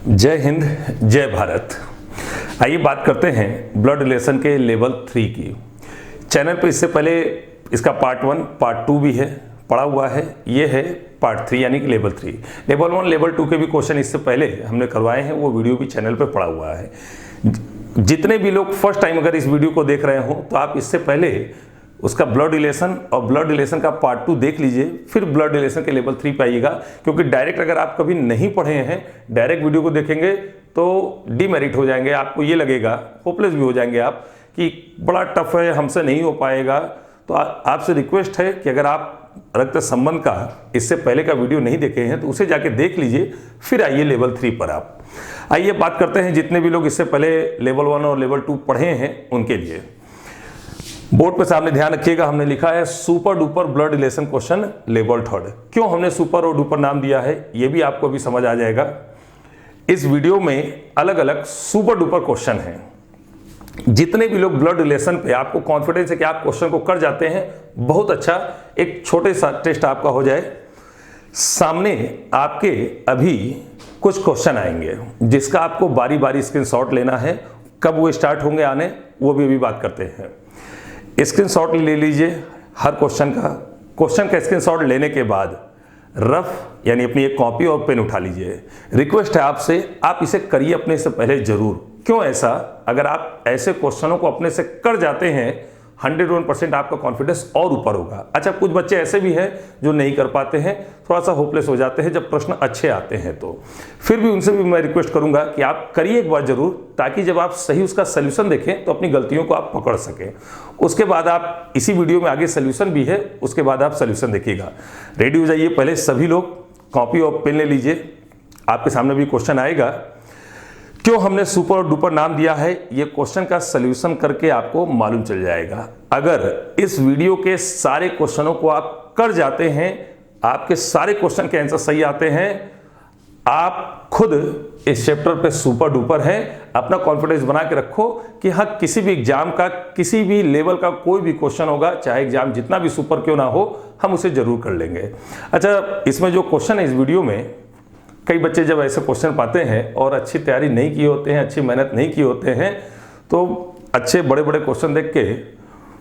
जय हिंद, जय भारत। आइए बात करते हैं ब्लड रिलेशन के लेवल 3 की। चैनल पर इससे पहले इसका पार्ट 1, पार्ट 2 भी है, पढ़ा हुआ है। ये है पार्ट 3 यानी कि लेवल 3। लेवल 1, लेवल 2 के भी क्वेश्चन इससे पहले हमने करवाए हैं, वो वीडियो भी चैनल पर पड़ा हुआ है। जितने भी लोग फर्स्ट टाइम अगर इस वीडियो को देख रहे हो तो आप इससे पहले उसका ब्लड रिलेशन और ब्लड रिलेशन का पार्ट 2 देख लीजिए, फिर ब्लड रिलेशन के लेवल 3 पे आइएगा। क्योंकि डायरेक्ट अगर आप कभी नहीं पढ़े हैं, डायरेक्ट वीडियो को देखेंगे तो डिमेरिट हो जाएंगे, आपको ये लगेगा, होपलेस भी हो जाएंगे आप कि बड़ा टफ है, हमसे नहीं हो पाएगा। तो आपसे रिक्वेस्ट है कि अगर आप रक्त संबंध का इससे पहले का वीडियो नहीं देखे हैं तो उसे जाके देख लीजिए, फिर आइए लेवल 3 पर। आप आइए बात करते हैं जितने भी लोग इससे पहले लेवल 1 और लेवल 2 पढ़े हैं उनके लिए। बोर्ड पे सामने ध्यान रखिएगा, हमने लिखा है super duper blood relation question level 3। क्यों हमने सुपर और डुपर नाम दिया है ये भी आपको अभी समझ आ जाएगा। इस वीडियो में अलग अलग सुपर डुपर क्वेश्चन हैं। जितने भी लोग ब्लड रिलेशन पे आपको कॉन्फिडेंस है कि आप क्वेश्चन को कर जाते हैं, बहुत अच्छा एक छोटे सा टेस्ट आपका हो जाए। सामने आपके अभी कुछ क्वेश्चन आएंगे जिसका आपको बारी बारी स्क्रीनशॉट लेना है। कब वो स्टार्ट होंगे आने वो भी अभी बात करते हैं। स्क्रीनशॉट ले लीजिए हर क्वेश्चन का स्क्रीनशॉट लेने के बाद रफ यानी अपनी एक कॉपी और पेन उठा लीजिए। रिक्वेस्ट है आपसे, आप इसे करिए अपने से पहले जरूर। क्यों ऐसा? अगर आप ऐसे क्वेश्चनों को अपने से कर जाते हैं 101% आपका कॉन्फिडेंस और ऊपर होगा। अच्छा, कुछ बच्चे ऐसे भी हैं जो नहीं कर पाते हैं, थोड़ा सा होपलेस हो जाते हैं जब प्रश्न अच्छे आते हैं। तो फिर भी उनसे भी मैं रिक्वेस्ट करूंगा कि आप करिए एक बार जरूर, ताकि जब आप सही उसका सोल्यूशन देखें तो अपनी गलतियों को आप पकड़ सकें। उसके बाद आप इसी वीडियो में आगे सोल्यूशन भी है, उसके बाद आप सोल्यूशन देखिएगा। रेडी हो जाइए। पहले सभी लोग कॉपी और पेन ले लीजिए, आपके सामने भी क्वेश्चन आएगा। क्यों हमने सुपर और डुपर नाम दिया है ये क्वेश्चन का सलूशन करके आपको मालूम चल जाएगा। अगर इस वीडियो के सारे क्वेश्चनों को आप कर जाते हैं, आपके सारे क्वेश्चन के आंसर सही आते हैं, आप खुद इस चैप्टर पे सुपर डुपर हैं। अपना कॉन्फिडेंस बना के रखो कि हाँ, किसी भी एग्जाम का किसी भी लेवल का कोई भी क्वेश्चन होगा, चाहे एग्जाम जितना भी सुपर क्यों ना हो, हम उसे जरूर कर लेंगे। अच्छा, इसमें जो क्वेश्चन है इस वीडियो में, कई बच्चे जब ऐसे क्वेश्चन पाते हैं और अच्छी तैयारी नहीं किए होते हैं, अच्छी मेहनत नहीं किए होते हैं, तो अच्छे बड़े बड़े क्वेश्चन देख के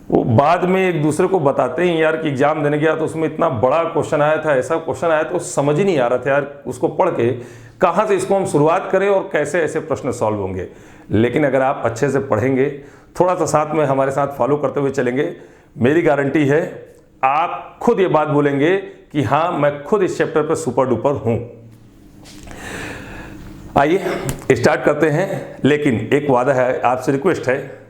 वो बाद में एक दूसरे को बताते हैं यार कि एग्जाम देने गया तो उसमें इतना बड़ा क्वेश्चन आया था, ऐसा क्वेश्चन आया तो समझ ही नहीं आ रहा था यार, उसको पढ़ के कहाँ से इसको हम शुरुआत करें और कैसे ऐसे प्रश्न सॉल्व होंगे। लेकिन अगर आप अच्छे से पढ़ेंगे, थोड़ा सा साथ में हमारे साथ फॉलो करते हुए चलेंगे, मेरी गारंटी है आप खुद ये बात बोलेंगे कि हाँ, मैं खुद इस चैप्टर पर सुपर डुपर हूँ। आइए स्टार्ट करते हैं, लेकिन एक वादा है, आपसे रिक्वेस्ट है,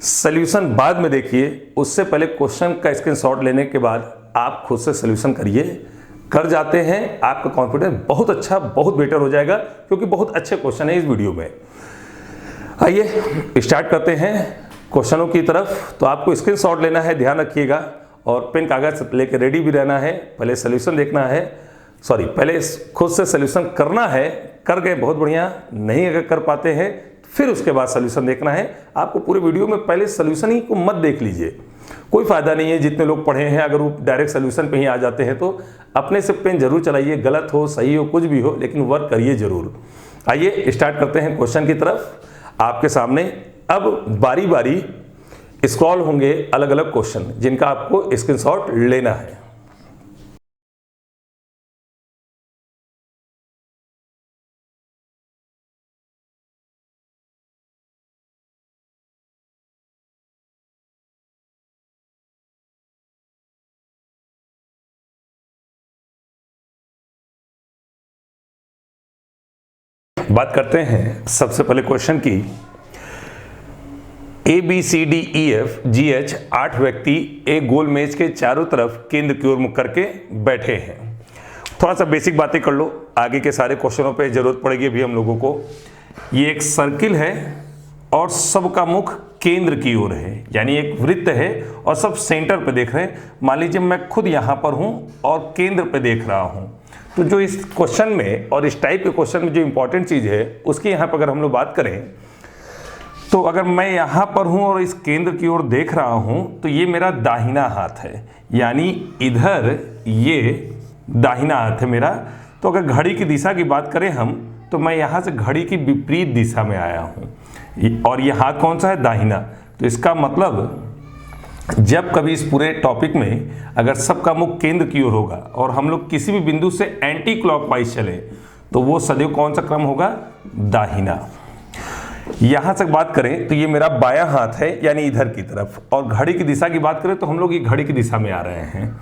सॉल्यूशन बाद में देखिए, उससे पहले क्वेश्चन का स्क्रीनशॉट लेने के बाद आप खुद से सॉल्यूशन करिए। कर जाते हैं आपका कॉन्फिडेंस बहुत अच्छा, बहुत बेटर हो जाएगा, क्योंकि बहुत अच्छे क्वेश्चन है इस वीडियो में। आइए स्टार्ट करते हैं क्वेश्चनों की तरफ। तो आपको स्क्रीनशॉट लेना है, ध्यान रखिएगा, और पेन कागज लेके रेडी भी रहना है। पहले सॉल्यूशन देखना है, पहले खुद से सॉल्यूशन करना है। कर गए बहुत बढ़िया, नहीं अगर कर पाते हैं फिर उसके बाद सॉल्यूशन देखना है। आपको पूरे वीडियो में पहले सॉल्यूशन ही को मत देख लीजिए, कोई फायदा नहीं है। जितने लोग पढ़े हैं अगर वो डायरेक्ट सॉल्यूशन पे ही आ जाते हैं तो अपने से पेन जरूर चलाइए, गलत हो सही हो कुछ भी हो, लेकिन वर्क करिए जरूर। आइए स्टार्ट करते हैं क्वेश्चन की तरफ। आपके सामने अब बारी बारी स्क्रॉल होंगे अलग अलग क्वेश्चन जिनका आपको स्क्रीनशॉट लेना है। बात करते हैं सबसे पहले क्वेश्चन की। ABCDEFGH 8 व्यक्ति एक गोल मेज के चारों तरफ केंद्र की ओर मुख करके बैठे हैं। थोड़ा सा बेसिक बातें कर लो, आगे के सारे क्वेश्चनों पे जरूरत पड़ेगी अभी हम लोगों को। ये एक सर्किल है और सबका मुख केंद्र की ओर है, यानी एक वृत्त है और सब सेंटर पे देख रहे हैं। मान लीजिए मैं खुद यहाँ पर हूँ और केंद्र पे देख रहा हूँ, तो जो इस क्वेश्चन में और इस टाइप के क्वेश्चन में जो इंपॉर्टेंट चीज़ है उसकी यहाँ पर अगर हम लोग बात करें, तो अगर मैं यहाँ पर हूँ और इस केंद्र की ओर देख रहा हूँ तो ये मेरा दाहिना हाथ है, यानी इधर ये दाहिना हाथ है मेरा। तो अगर घड़ी की दिशा की बात करें हम, तो मैं यहाँ से घड़ी की विपरीत दिशा में आया हूँ और ये हाथ कौन सा है, दाहिना। तो इसका मतलब जब कभी इस पूरे टॉपिक में अगर सबका मुख केंद्र की ओर होगा और हम लोग किसी भी बिंदु से एंटी क्लॉकवाइज चले तो वो सदैव कौन सा क्रम होगा, दाहिना। यहां से बात करें तो ये मेरा बायां हाथ है यानी इधर की तरफ, और घड़ी की दिशा की बात करें तो हम लोग ये घड़ी की दिशा में आ रहे हैं।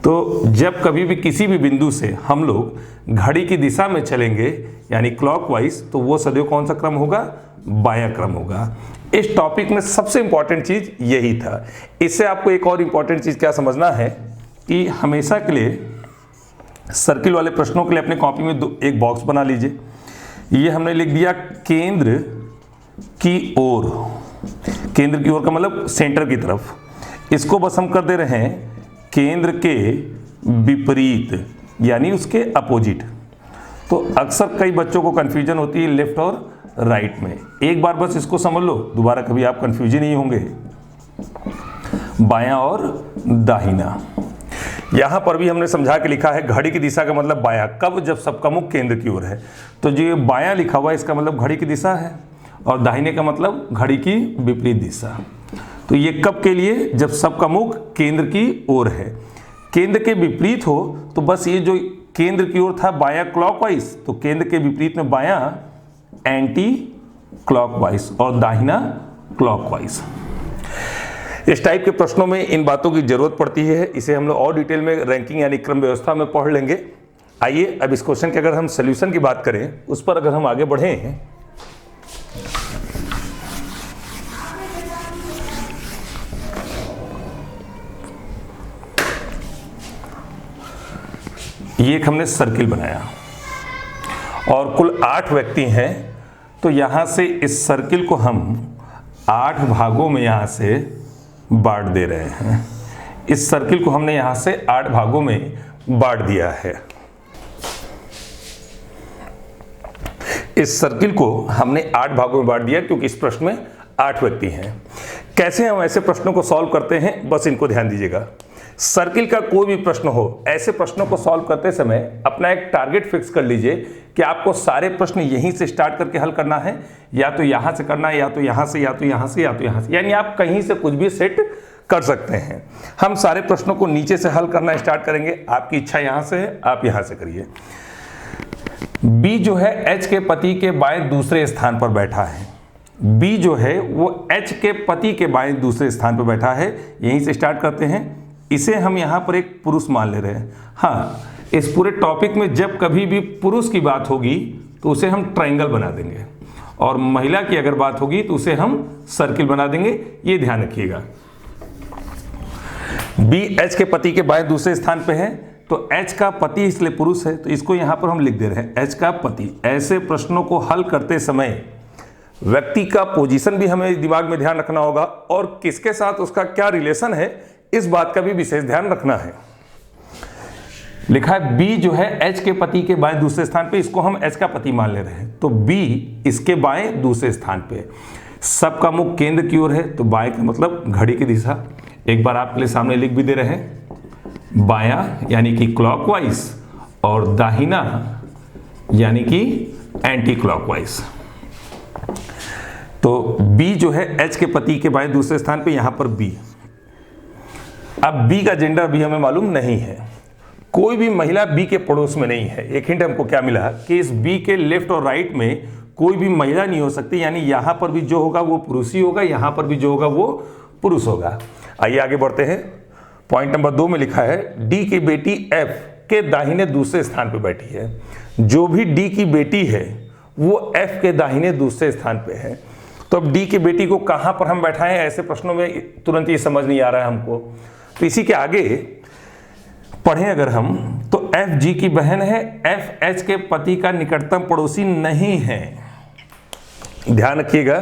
तो जब कभी भी किसी भी बिंदु से हम लोग घड़ी की दिशा में चलेंगे यानी क्लॉकवाइज, तो वो सदैव कौन सा क्रम होगा, बायां क्रम होगा। इस टॉपिक में सबसे इंपॉर्टेंट चीज यही था। इससे आपको एक और इंपॉर्टेंट चीज क्या समझना है कि हमेशा के लिए सर्किल वाले प्रश्नों के लिए अपने कॉपी में एक बॉक्स बना लीजिए। ये हमने लिख दिया केंद्र की ओर, केंद्र की ओर का मतलब सेंटर की तरफ। इसको बस हम कर दे रहे हैं केंद्र के विपरीत यानी उसके अपोजिट। तो अक्सर कई बच्चों को कंफ्यूजन होती है लेफ्ट और राइट में। एक बार बस इसको समझ लो, दोबारा कभी आप कंफ्यूजन नहीं होंगे। बायां और दाहिना, यहां पर भी हमने समझा के लिखा है घड़ी की दिशा का मतलब बायां, कब, जब सबका मुख केंद्र की ओर है। तो जो ये बायां लिखा हुआ है इसका मतलब घड़ी की दिशा है और दाहिने का मतलब घड़ी की विपरीत दिशा। तो ये कब के लिए, जब सबका मुख केंद्र की ओर है। केंद्र के विपरीत हो तो बस ये जो केंद्र की ओर था बायां क्लॉकवाइज, तो केंद्र के विपरीत में बायां एंटी क्लॉकवाइज और दाहिना क्लॉकवाइज। इस टाइप के प्रश्नों में इन बातों की जरूरत पड़ती है। इसे हम लोग और डिटेल में रैंकिंग यानी क्रम व्यवस्था में पढ़ लेंगे। आइए अब इस क्वेश्चन के अगर हम सॉल्यूशन की बात करें, उस पर अगर हम आगे बढ़े, ये एक हमने सर्किल बनाया और कुल 8 व्यक्ति हैं। तो यहां से इस सर्किल को हम 8 भागों में यहां से बांट दे रहे हैं। इस सर्किल को हमने यहां से 8 भागों में बांट दिया है। इस सर्किल को हमने 8 भागों में बांट दिया क्योंकि इस प्रश्न में 8 व्यक्ति हैं। कैसे हम ऐसे प्रश्नों को सॉल्व करते हैं, बस इनको ध्यान दीजिएगा। सर्किल का कोई भी प्रश्न हो, ऐसे प्रश्नों को सॉल्व करते समय अपना एक टारगेट फिक्स कर लीजिए कि आपको सारे प्रश्न यहीं से स्टार्ट करके हल करना है, या तो यहां से करना है, या तो यहां से, या तो यहां से, या तो यहां से, यानी आप कहीं से कुछ भी सेट कर सकते हैं। हम सारे प्रश्नों को नीचे से हल करना स्टार्ट करेंगे। आपकी इच्छा यहां से है, आप यहां से करिए। बी जो है एच के पति के बाएं दूसरे स्थान पर बैठा है। बी जो है वो एच के पति के बाएं दूसरे स्थान पर बैठा है। यहीं से स्टार्ट करते हैं। इसे हम यहां पर एक पुरुष मान ले रहे हैं। हाँ, इस पूरे टॉपिक में जब कभी भी पुरुष की बात होगी तो उसे हम ट्रायंगल बना देंगे, और महिला की अगर बात होगी तो उसे हम सर्किल बना देंगे। ये ध्यान रखिएगा। बी एच के पति के बाएं दूसरे स्थान पे है, तो एच का पति इसलिए पुरुष है, तो इसको यहां पर हम लिख दे रहे हैं एच का पति। ऐसे प्रश्नों को हल करते समय व्यक्ति का पोजीशन भी हमें दिमाग में ध्यान रखना होगा और किसके साथ उसका क्या रिलेशन है, इस बात का भी विशेष ध्यान रखना है। लिखा है बी जो है एच के पति के बाएं दूसरे स्थान पे, इसको हम एच का पति मान ले रहे हैं। तो बी इसके बाएं दूसरे स्थान पे, सबका मुख केंद्र की ओर है, तो बाएं का मतलब घड़ी की दिशा। एक बार आपके लिए सामने लिख भी दे रहे हैं, बायां यानी कि क्लॉकवाइज और दाहिना यानी कि एंटी क्लॉकवाइज। तो बी जो है एच के पति के बाएं दूसरे स्थान पे, यहां पर बी। अब बी का जेंडर भी हमें मालूम नहीं है, कोई भी महिला बी के पड़ोस में नहीं है। एक हिंट हमको क्या मिला कि इस बी के लेफ्ट और राइट में कोई भी महिला नहीं हो सकती, यानी यहां पर भी जो होगा वो पुरुष ही होगा, यहां पर भी जो होगा वो पुरुष होगा। आइए आगे बढ़ते हैं। पॉइंट नंबर 2 में लिखा है डी की बेटी एफ के दाहिने दूसरे स्थान पर बैठी है। जो भी डी की बेटी है वो एफ के दाहिने दूसरे स्थान पे है। तो अब डी की बेटी को कहां पर हम बैठाएं, ऐसे प्रश्नों में तुरंत ये समझ नहीं आ रहा है हमको। तो इसी के आगे पढ़ें अगर हम, तो एफ जी की बहन है, एफ एच के पति का निकटतम पड़ोसी नहीं है। ध्यान रखिएगा,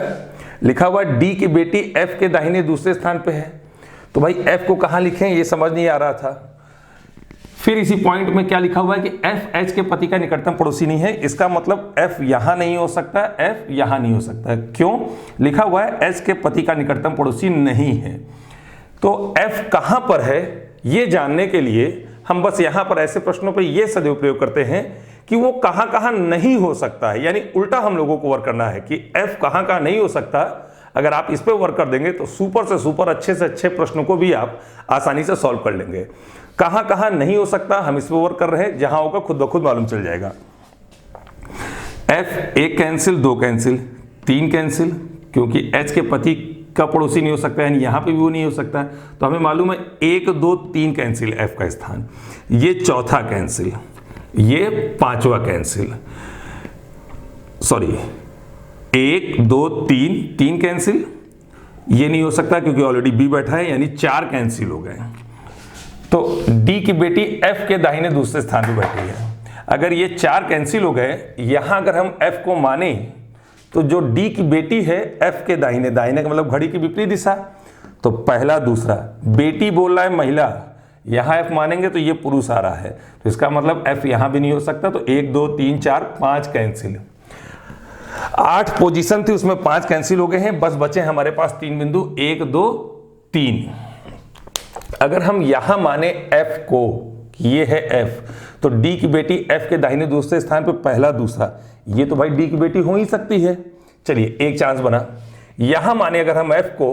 लिखा हुआ डी की बेटी एफ के दाहिने दूसरे स्थान पे है, तो भाई एफ को कहां लिखें ये समझ नहीं आ रहा था। फिर इसी पॉइंट में क्या लिखा हुआ है कि एफ एच के पति का निकटतम पड़ोसी नहीं है। इसका मतलब एफ यहां नहीं हो सकता, एफ यहां नहीं हो सकता। क्यों? लिखा हुआ है एच के पति का निकटतम पड़ोसी नहीं है। तो एफ कहां पर है ये जानने के लिए हम बस यहां पर ऐसे प्रश्नों पर यह सदैव प्रयोग करते हैं कि वो कहां कहां नहीं हो सकता है, यानी उल्टा हम लोगों को वर्क करना है कि एफ कहां कहां नहीं हो सकता। अगर आप इस पे वर्क कर देंगे तो सुपर से सुपर अच्छे से अच्छे प्रश्नों को भी आप आसानी से सॉल्व कर लेंगे। कहां कहां नहीं हो सकता हम इस पे वर्क कर रहे हैं, जहां होगा खुद ब खुद मालूम चल जाएगा। एफ 1 कैंसिल, 2 कैंसिल, 3 कैंसिल, क्योंकि एच के पति का पड़ोसी नहीं हो सकता है, यानी यहां पे भी वो नहीं हो सकता है, तो हमें मालूम है 1 2 3 कैंसिल एफ का स्थान, ये चौथा कैंसिल, ये पांचवा कैंसिल, सॉरी 1 2 3 कैंसिल, ये नहीं हो सकता क्योंकि ऑलरेडी बी बैठा है, यानी 4 कैंसिल हो गए। तो डी की बेटी एफ के दाहिने दूसरे स्थान पे बैठी है। अगर ये 4 कैंसिल हो गए, यहां अगर हम एफ को माने तो जो डी की बेटी है एफ के दाहिने, दाहिने का मतलब घड़ी की विपरीत दिशा, तो पहला दूसरा, बेटी बोल रहा है महिला, यहां एफ मानेंगे तो ये पुरुष आ रहा है, तो इसका मतलब एफ यहां भी नहीं हो सकता। तो 1 2 3 4 5 कैंसिल, 8 पोजीशन थी उसमें 5 कैंसिल हो गए हैं, बस बचे हमारे पास 3 बिंदु 1 2 3। अगर हम यहां माने एफ को कि ये है एफ, तो डी की बेटी एफ के दाहिने दूसरे स्थान पे पहला दूसरा, ये तो भाई डी की बेटी हो ही सकती है। चलिए एक चांस बना, यहां माने अगर हम एफ को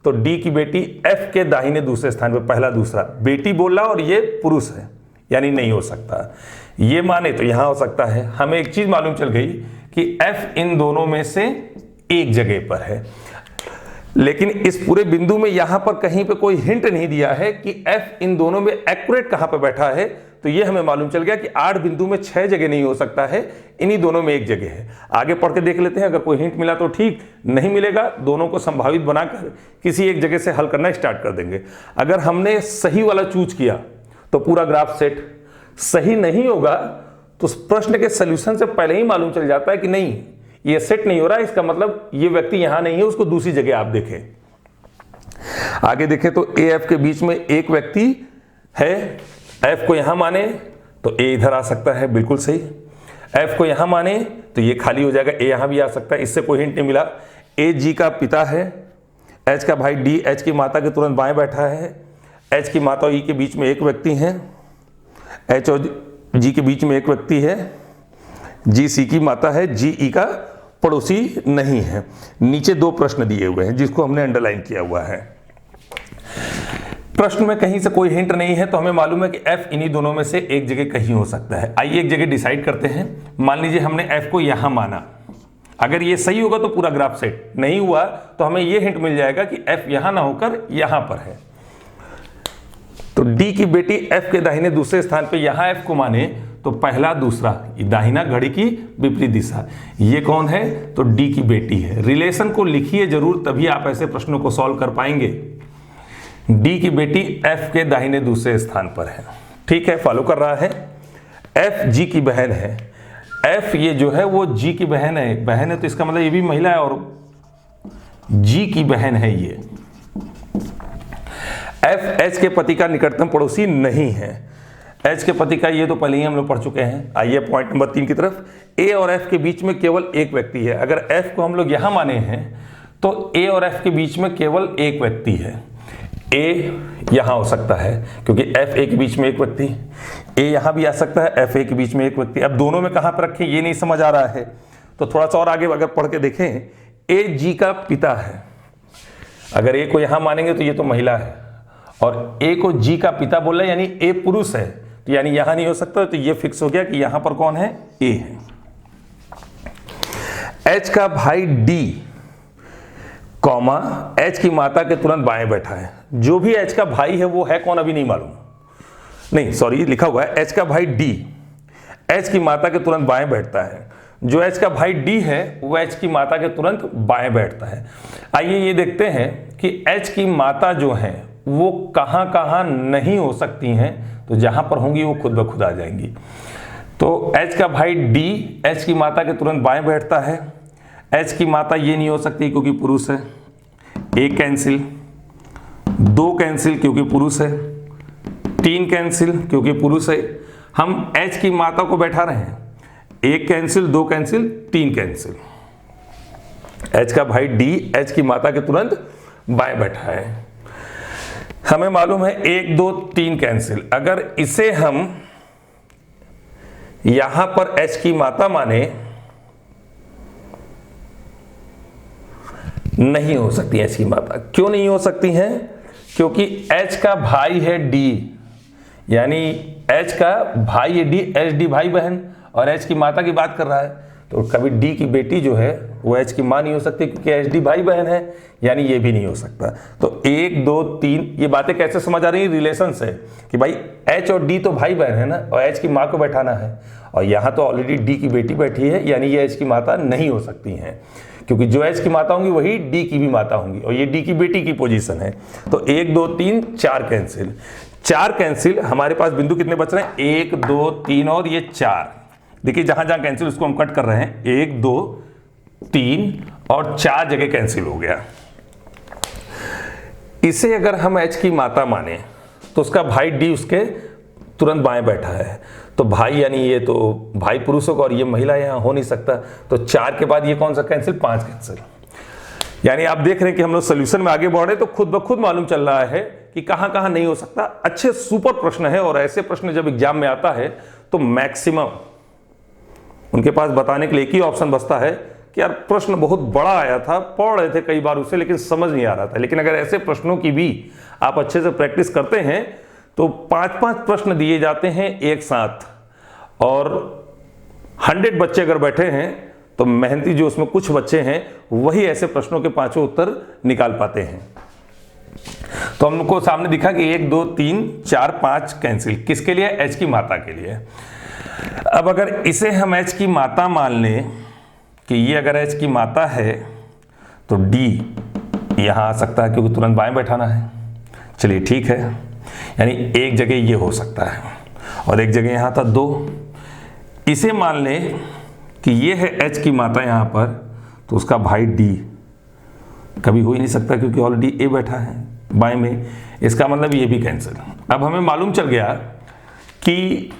तो डी की बेटी एफ के दाहिने दूसरे स्थान पे पहला दूसरा, बेटी बोल रहा और ये पुरुष है, यानी नहीं हो सकता। ये माने तो यहां हो सकता है। हमें एक चीज मालूम चल गई कि एफ इन दोनों में से एक जगह पर है, लेकिन इस पूरे बिंदु में यहां पर कहीं पे कोई हिंट नहीं दिया है कि एफ इन दोनों में एक्यूरेट कहां पे बैठा है। तो ये हमें मालूम चल गया कि 8 बिंदु में 6 जगह नहीं हो सकता है, इन्हीं दोनों में एक जगह है। आगे पढ़ के देख लेते हैं, अगर कोई हिंट मिला तो ठीक, नहीं मिलेगा दोनों को संभावित बनाकर किसी एक जगह से हल करना स्टार्ट कर देंगे। अगर हमने सही वाला चूज किया तो पूरा ग्राफ सेट, सही नहीं होगा तो प्रश्न के सोल्यूशन से पहले ही मालूम चल जाता है कि नहीं ये सेट नहीं हो रहा है, इसका मतलब ये व्यक्ति यहां नहीं है, उसको दूसरी जगह आप देखें। आगे देखें तो ए एफ के बीच में एक व्यक्ति है, एफ को यहां माने तो ए इधर आ सकता है, बिल्कुल सही। एफ को यहां माने तो ये खाली हो जाएगा, ए यहां भी आ सकता है, इससे कोई हिंट नहीं मिला। ए जी का पिता है, एच का भाई डी एच की माता के तुरंत बाएं बैठा है, एच की माता और ई के बीच में एक व्यक्ति है, एच और जी के बीच में एक व्यक्ति है, जी सी की माता है, जी ई का पड़ोसी नहीं है। नीचे 2 प्रश्न दिए हुए हैं जिसको हमने अंडरलाइन किया हुआ है। प्रश्न में कहीं से कोई हिंट नहीं है, तो हमें मालूम है कि एफ इन्हीं दोनों में से एक जगह कहीं हो सकता है। आइए एक जगह डिसाइड करते हैं। मान लीजिए हमने एफ को यहां माना, अगर ये सही होगा तो पूरा ग्राफ सेट, नहीं हुआ तो हमें यह हिंट मिल जाएगा कि एफ यहां ना होकर यहां पर है। तो डी की बेटी एफ के दाहिने दूसरे स्थान पे यहां एफ को माने तो पहला दूसरा, दाहिना घड़ी की विपरीत दिशा, ये कौन है तो डी की बेटी है। रिलेशन को लिखिए जरूर, तभी आप ऐसे प्रश्नों को सॉल्व कर पाएंगे। डी की बेटी एफ के दाहिने दूसरे स्थान पर है, ठीक है, फॉलो कर रहा है। एफ जी की बहन है, एफ ये जो है वो जी की बहन है तो इसका मतलब ये भी महिला है और जी की बहन है ये। एफ एच के पति का निकटतम पड़ोसी नहीं है, एच के पति का ये तो पहले ही हम लोग पढ़ चुके हैं। आइए पॉइंट नंबर 3 की तरफ। ए और एफ के बीच में केवल एक व्यक्ति है, अगर एफ को हम लोग यहां माने हैं तो ए और एफ के बीच में केवल एक व्यक्ति है। ए यहां हो सकता है क्योंकि एफ ए के बीच में एक व्यक्ति, ए यहां भी आ सकता है, एफ ए के बीच में एक व्यक्ति। अब दोनों में कहां पर रखें ये नहीं समझ आ रहा है, तो थोड़ा सा और आगे अगर पढ़ के देखें, ए जी का पिता है, अगर ए को यहां मानेंगे तो ये तो महिला है और ए को जी का पिता बोल रहे यानी ए पुरुष है, तो यानी यहां नहीं हो सकता, तो ये फिक्स हो गया कि यहां पर कौन है ए है। एच का भाई डी कॉमा एच की माता के तुरंत बाएं बैठा है। जो भी एच का भाई है वो है कौन अभी नहीं मालूम, नहीं सॉरी लिखा हुआ है एच का भाई डी एच की माता के तुरंत बाएं बैठता है। जो एच का भाई डी है वो एच की माता के तुरंत बाएं बैठता है। आइए ये देखते हैं कि एच की माता जो है वो कहां कहां नहीं हो सकती हैं, तो जहां पर होंगी वो खुद ब खुद आ जाएंगी। तो एच का भाई डी एच की माता के तुरंत बाएं बैठता है। एच की माता ये नहीं हो सकती क्योंकि पुरुष है, एक कैंसिल, 2 कैंसिल क्योंकि पुरुष है, 3 कैंसिल क्योंकि पुरुष है। हम एच की माता को बैठा रहे हैं, 1 कैंसिल, 2 कैंसिल, 3 कैंसिल। एच का भाई डी एच की माता के तुरंत बाएं बैठा है। हमें मालूम है 1 2 3 कैंसिल, अगर इसे हम यहां पर H की माता माने नहीं हो सकती H की माता। क्यों नहीं हो सकती हैं? क्योंकि H का भाई है D, यानी H का भाई है D, HD भाई बहन, और H की माता की बात कर रहा है, तो कभी D की बेटी जो है वो H की मां नहीं हो सकती, क्योंकि HD भाई बहन है, यानी ये भी नहीं हो सकता। तो 1 2 3 ये बातें कैसे समझ आ रही है? रिलेशन से, कि भाई H और D तो भाई बहन है ना, और H की मां को बैठाना है, और यहां तो ऑलरेडी D की बेटी बैठी है, यानी ये H की माता नहीं हो सकती हैं, क्योंकि जो H की माता होंगी वही D की भी माता होंगी, और ये D की बेटी की पोजीशन है। तो 1 2 3 4 कैंसिल, 4 कैंसिल। हमारे पास बिंदु कितने बच रहे हैं? 1 2 3 और ये 4। देखिए जहां जहां कैंसिल उसको हम कट कर रहे हैं, 1 2 3 और 4 जगह कैंसिल हो गया। इसे अगर हम H की माता माने तो उसका भाई D उसके तुरंत बाएं बैठा है, तो भाई यानी ये तो भाई पुरुष होगा और ये महिला यहां हो नहीं सकता, तो 4 के बाद ये कौन सा कैंसिल? 5 कैंसिल। यानी आप देख रहे हैं कि हम लोग सोल्यूशन में आगे बढ़ रहे, तो खुद ब खुद मालूम चल रहा है कि कहां कहां नहीं हो सकता। अच्छे सुपर प्रश्न है, और ऐसे प्रश्न जब एग्जाम में आता है तो मैक्सिमम उनके पास बताने के लिए एक ही ऑप्शन बचता है कि यार प्रश्न बहुत बड़ा आया था, पढ़ रहे थे कई बार उसे, लेकिन समझ नहीं आ रहा था। लेकिन अगर ऐसे प्रश्नों की भी आप अच्छे से प्रैक्टिस करते हैं तो 5-5 प्रश्न दिए जाते हैं एक साथ, और 100 बच्चे अगर बैठे हैं तो मेहनती जो उसमें कुछ बच्चे हैं वही ऐसे प्रश्नों के 5 उत्तर निकाल पाते हैं। तो हमको सामने दिखा कि 1 2 3 4 5 कैंसिल, किसके लिए? H की माता के लिए। अब अगर इसे हम H की माता मान लें कि ये अगर H की माता है तो D यहां आ सकता है, क्योंकि तुरंत बाएं बैठाना है। चलिए ठीक है, यानी एक जगह ये हो सकता है और एक जगह यहां था 2। इसे मान लें कि ये है H की माता यहां पर, तो उसका भाई D कभी हो ही नहीं सकता, क्योंकि ऑलरेडी A बैठा है बाएं में, इसका मतलब ये भी कैंसिल। अब हमें मालूम चल गया कि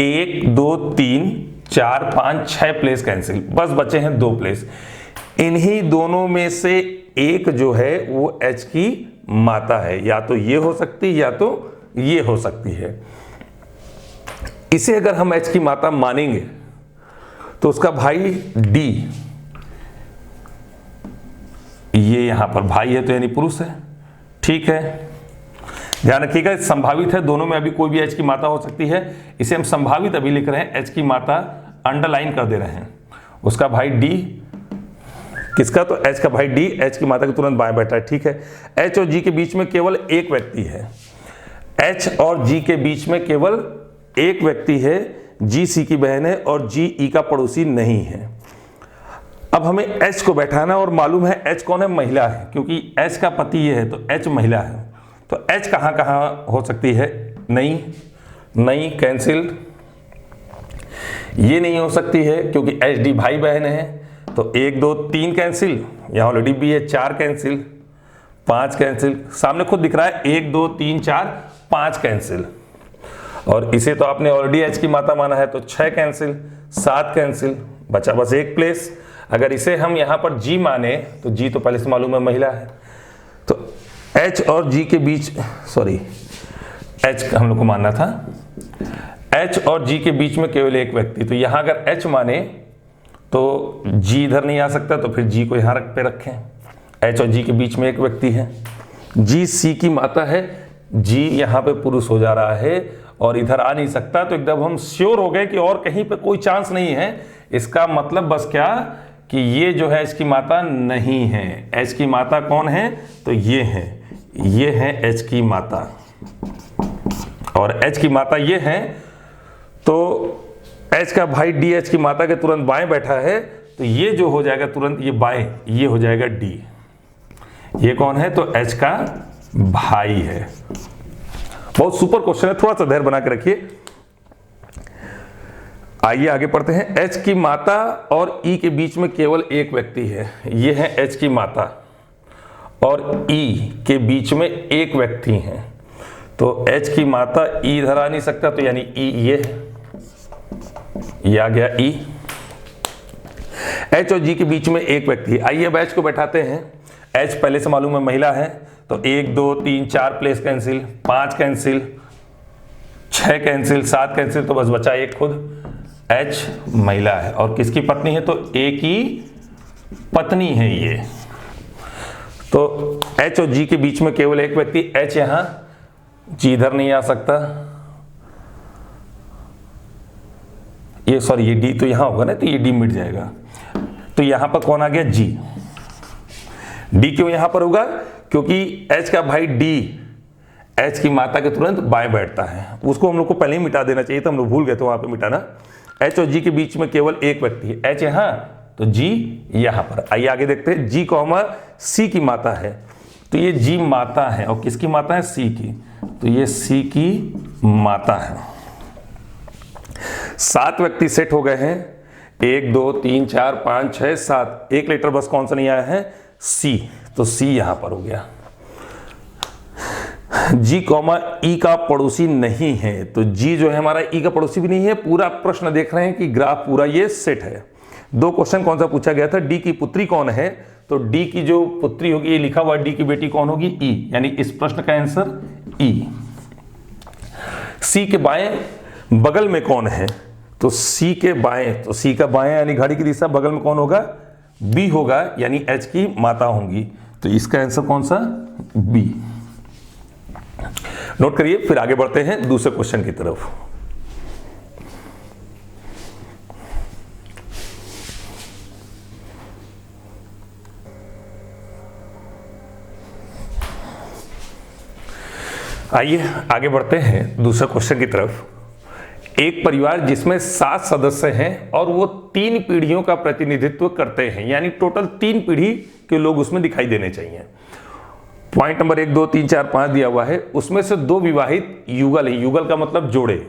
1 2 3 4 5 6 प्लेस कैंसिल, बस बचे हैं 2 प्लेस। इन्हीं दोनों में से एक जो है वो H की माता है, या तो ये हो सकती है या तो ये हो सकती है। इसे अगर हम H की माता मानेंगे तो उसका भाई D, ये यहां पर भाई है तो यानी पुरुष है, ठीक है। ध्यान रखिएगा संभावित है, दोनों में अभी कोई भी H की माता हो सकती है, इसे हम संभावित अभी लिख रहे हैं, H की माता अंडरलाइन कर दे रहे हैं। उसका भाई D, किसका? तो H का भाई D H की माता के तुरंत बाएं बैठा है, ठीक है। H और G के बीच में केवल एक व्यक्ति है, H और G के बीच में केवल एक व्यक्ति है, G C की बहन है और G E का पड़ोसी नहीं है। अब हमें H को बैठाना, और मालूम है H कौन है? महिला है, क्योंकि H का पति ये है तो H महिला है। तो H कहां कहां हो सकती है? नहीं, नहीं कैंसिल। ये नहीं हो सकती है क्योंकि HD भाई बहन है, तो 1 2 3 कैंसिल, यहां ऑलरेडी भी है 4 कैंसिल, 5 कैंसिल। सामने खुद दिख रहा है 1 2 3 4 5 कैंसिल, और इसे तो आपने ऑलरेडी H की माता माना है तो 6 कैंसिल, 7 कैंसिल, बचा बस एक प्लेस। अगर इसे हम यहां पर G माने तो G तो पहले से मालूम है महिला है, तो H और G के बीच, सॉरी H हम लोग को मानना था, H और G के बीच में केवल एक व्यक्ति, तो यहां अगर H माने तो G इधर नहीं आ सकता, तो फिर G को यहां पे रखें। H और G के बीच में एक व्यक्ति है, G C की माता है, G यहां पे पुरुष हो जा रहा है और इधर आ नहीं सकता, तो एकदम हम श्योर हो गए कि और कहीं पे कोई चांस नहीं है। इसका मतलब बस क्या कि ये जो है H की माता नहीं है। H की माता कौन है? तो ये है H की माता, और H की माता ये है, तो H का भाई D H की माता के तुरंत बाएं बैठा है, तो ये जो हो जाएगा तुरंत ये बाएं, ये हो जाएगा D। ये कौन है? तो H का भाई है। बहुत सुपर क्वेश्चन है, थोड़ा सा धैर्य बना के रखिए। आइए आगे पढ़ते हैं। H की माता और E के बीच में केवल एक व्यक्ति है, ये है H की माता, और E के बीच में एक व्यक्ति है, तो H की माता E इधर आ नहीं सकता, तो यानी E ये आ गया E। H और G के बीच में एक व्यक्ति। आइए अब H को बैठाते हैं। H पहले से मालूम है महिला है, तो 1 2 3 4 place cancel, 5 cancel, 6 cancel, 7 cancel, तो बस बचा एक खुद, एच महिला है और किसकी पत्नी है, तो ए की पत्नी है ये। तो एच और जी के बीच में केवल एक व्यक्ति, एच यहां, जी इधर नहीं आ सकता, ये सॉरी ये डी तो यहां होगा ना, तो ये डी मिट जाएगा। तो यहां पर कौन आ गया, जी। डी क्यों यहां पर होगा, क्योंकि एच का भाई डी एच की माता के तुरंत बाएं बैठता है, उसको हम लोग को पहले ही मिटा देना चाहिए, तो हम लोग भूल गए तो वहां पे मिटाना। एच और जी के बीच में केवल एक व्यक्ति है, एच यहां तो जी यहां पर। आइए आगे देखते हैं, जी कॉमा सी की माता है, तो ये जी माता है और किसकी माता है, सी की, तो ये सी की माता है। 7 व्यक्ति सेट हो गए हैं, 1 2 3 4 5 6 7, एक लेटर बस कौन सा नहीं आया है, सी, तो सी यहां पर हो गया। जी कॉमा ई का पड़ोसी नहीं है, तो जी जो है हमारा ई का पड़ोसी भी नहीं है। पूरा प्रश्न देख रहे हैं कि ग्राफ पूरा ये सेट है। 2 क्वेश्चन कौन सा पूछा गया था, डी की पुत्री कौन है, तो डी की जो पुत्री होगी, ये लिखा हुआ, डी की बेटी कौन होगी, ई, यानी इस प्रश्न का आंसर ई। सी के बाएं बगल में कौन है, तो सी के बाएं, तो सी का बाएं यानी घड़ी की दिशा, बगल में कौन होगा, बी होगा, यानी एच की माता होंगी, तो इसका आंसर कौन सा, बी। नोट करिए, फिर आगे बढ़ते हैं दूसरे क्वेश्चन की तरफ। आइए आगे बढ़ते हैं दूसरे क्वेश्चन की तरफ। एक परिवार जिसमें 7 सदस्य हैं और वो 3 पीढ़ियों का प्रतिनिधित्व करते हैं, यानी टोटल 3 पीढ़ी के लोग उसमें दिखाई देने चाहिए। पॉइंट नंबर 1 2 3 4 5 दिया हुआ है, उसमें से 2 विवाहित युगल है, युगल का मतलब जोड़े,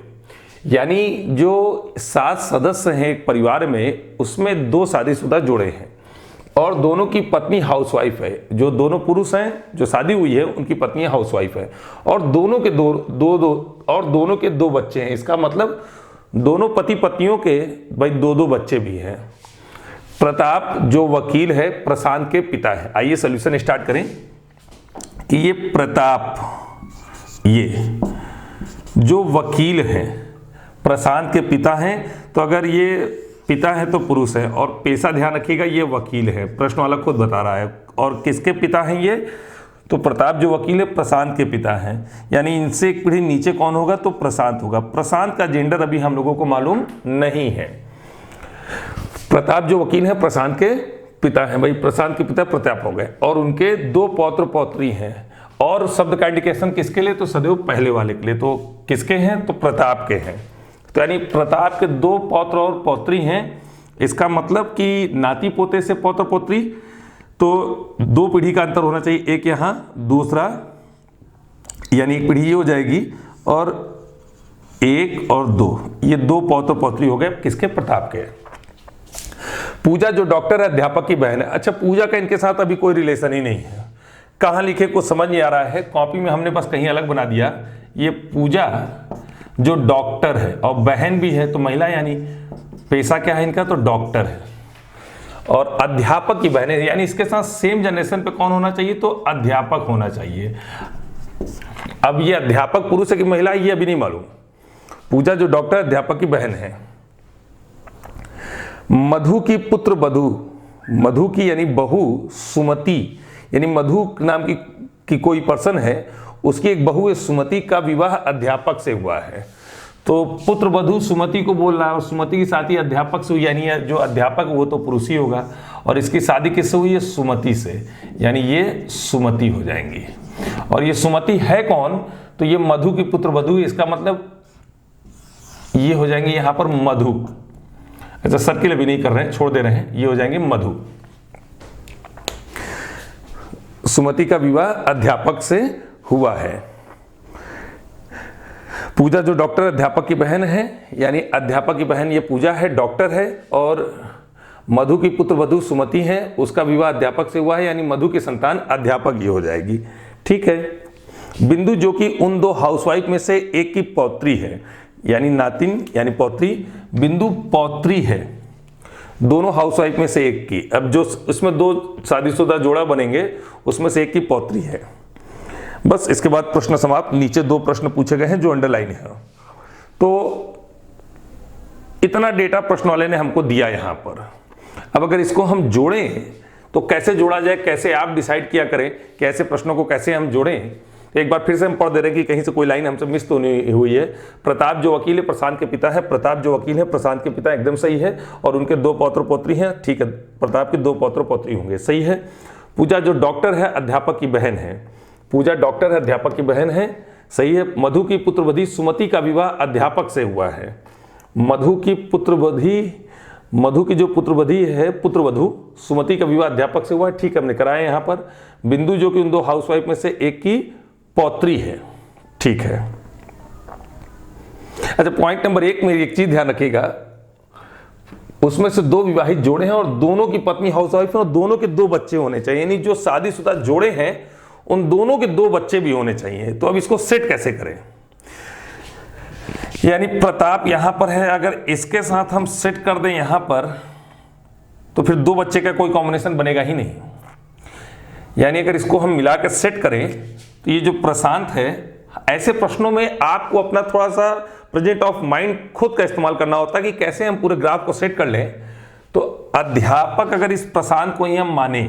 यानी जो 7 सदस्य हैं एक परिवार में, उसमें 2 शादीशुदा जोड़े हैं और दोनों की पत्नी हाउसवाइफ है। जो दोनों पुरुष हैं जो शादी हुई है उनकी पत्नी हाउसवाइफ है और दोनों के दोनों के 2 बच्चे हैं। इसका मतलब दोनों पति पत्नियों के भाई 2 बच्चे भी हैं। प्रताप जो वकील है प्रशांत के पिता है। आइए सॉल्यूशन स्टार्ट करें कि ये प्रताप, ये जो वकील हैं प्रशांत के पिता हैं, तो अगर ये पिता है तो पुरुष है और पेशा ध्यान रखिएगा ये वकील है, प्रश्न वाला खुद बता रहा है। और किसके पिता हैं ये, तो प्रताप जो वकील है प्रशांत के पिता हैं, यानी इनसे एक पीढ़ी नीचे कौन होगा, तो प्रशांत होगा। प्रशांत का जेंडर अभी हम लोगों को मालूम नहीं है। प्रताप जो वकील है प्रशांत के पिता हैं, भाई प्रशांत के पिता प्रताप हो गए और उनके 2 पौत्र पौत्री हैं। और शब्द का इंडिकेशन किसके लिए, तो सदैव पहले वाले के लिए, तो किसके हैं, तो प्रताप के हैं। तो यानी प्रताप के 2 पौत्र और पौत्री हैं। इसका मतलब कि नाती पोते से पौत्र पौत्री, तो 2 पीढ़ी का अंतर होना चाहिए, एक यहाँ दूसरा, यानी एक पीढ़ी ये हो जाएगी और 1 और 2, ये 2 पौत्र पौत्री हो गए किसके, प्रताप के। पूजा जो डॉक्टर है अध्यापक की बहन है। अच्छा, पूजा का इनके साथ अभी कोई रिलेशन ही नहीं है, कहाँ लिखे कुछ समझ नहीं आ रहा है, कॉपी में हमने बस कहीं अलग बना दिया। ये पूजा जो डॉक्टर है और बहन भी है तो महिला, यानी पेशा क्या है इनका, तो डॉक्टर है। और अध्यापक की बहन है, यानी इसके साथ सेम जनरेशन पे कौन होना चाहिए, तो अध्यापक होना चाहिए। अब ये अध्यापक पुरुष है कि महिला ये अभी नहीं मालूम। पूजा जो डॉक्टर अध्यापक की बहन है। मधु की पुत्र बधु, मधु की यानी बहू सुमति, यानी मधु नाम की कोई पर्सन है, उसकी एक बहू है सुमति का विवाह अध्यापक से हुआ है। तो पुत्र वधु सुमति को बोल रहा है और सुमति की शादी अध्यापक से हुई, यानी जो अध्यापक वो तो पुरुष ही होगा और इसकी शादी किससे हुई है, सुमति से, यानी ये सुमति हो जाएंगी। और ये सुमति है कौन, तो ये मधु की पुत्र वधु, इसका मतलब ये हो जाएंगे यहां पर मधु। अच्छा, सर्किल अभी नहीं कर रहे हैं, छोड़ दे रहे हैं, ये हो जाएंगे मधु। सुमति का विवाह अध्यापक से हुआ है। पूजा जो डॉक्टर अध्यापक की बहन है, यानी अध्यापक की बहन ये पूजा है, डॉक्टर है, और मधु की पुत्र वधु सुमति है, उसका विवाह अध्यापक से हुआ है, यानी मधु की संतान अध्यापक ये हो जाएगी। ठीक है। बिंदु जो कि उन 2 हाउसवाइफ में से एक की पौत्री है, यानी नातिन यानी पौत्री, बिंदु पौत्री है दोनों हाउसवाइफ में से एक की। अब जो उसमें 2 शादीशुदा जोड़ा बनेंगे उसमें से एक की पौत्री है। बस इसके बाद प्रश्न समाप्त। नीचे 2 प्रश्न पूछे गए हैं जो अंडरलाइन है। तो इतना डेटा प्रश्न वाले ने हमको दिया यहां पर। अब अगर इसको हम जोड़ें तो कैसे जोड़ा जाए, कैसे आप डिसाइड किया करें कि ऐसे प्रश्नों को कैसे हम जोड़ें। एक बार फिर से हम पढ़ दे रहे हैं कि कहीं से कोई लाइन हमसे मिस तो नहीं हुई है। प्रताप जो वकील है प्रशांत के पिता है, प्रताप जो वकील है प्रशांत के पिता, एकदम सही है। और उनके 2 पौत्र पौत्री हैं, ठीक है, प्रताप के 2 पौत्र पौत्री होंगे, सही है। पूजा जो डॉक्टर है अध्यापक की बहन है, पूजा डॉक्टर है अध्यापक की बहन है, सही है। मधु की पुत्रवधि सुमति का विवाह अध्यापक से हुआ है। मधु की जो पुत्रवधि है पुत्रवधु, सुमति का विवाह अध्यापक से हुआ है, ठीक है, हमने कराया यहाँ पर। बिंदु जो कि उन 2 हाउसवाइफ में से एक की पौत्री है, ठीक है। अच्छा, पॉइंट नंबर 1 में एक चीज ध्यान रखिएगा, उसमें से 2 विवाहित जोड़े हैं और दोनों की पत्नी हाउसवाइफ है और दोनों के 2 बच्चे होने चाहिए, यानी जो शादीशुदा जोड़े हैं उन दोनों के 2 बच्चे भी होने चाहिए। तो अब इसको सेट कैसे करें, यानी प्रताप यहां पर है, अगर इसके साथ हम सेट कर दें यहां पर तो फिर 2 बच्चे का कोई कॉम्बिनेशन बनेगा ही नहीं। यानी अगर इसको हम मिला कर सेट करें तो ये जो प्रशांत है, ऐसे प्रश्नों में आपको अपना थोड़ा सा प्रेजेंट ऑफ माइंड खुद का इस्तेमाल करना होता है कि कैसे हम पूरे ग्राफ को सेट कर लें। तो अध्यापक अगर इस प्रशांत को ही हम माने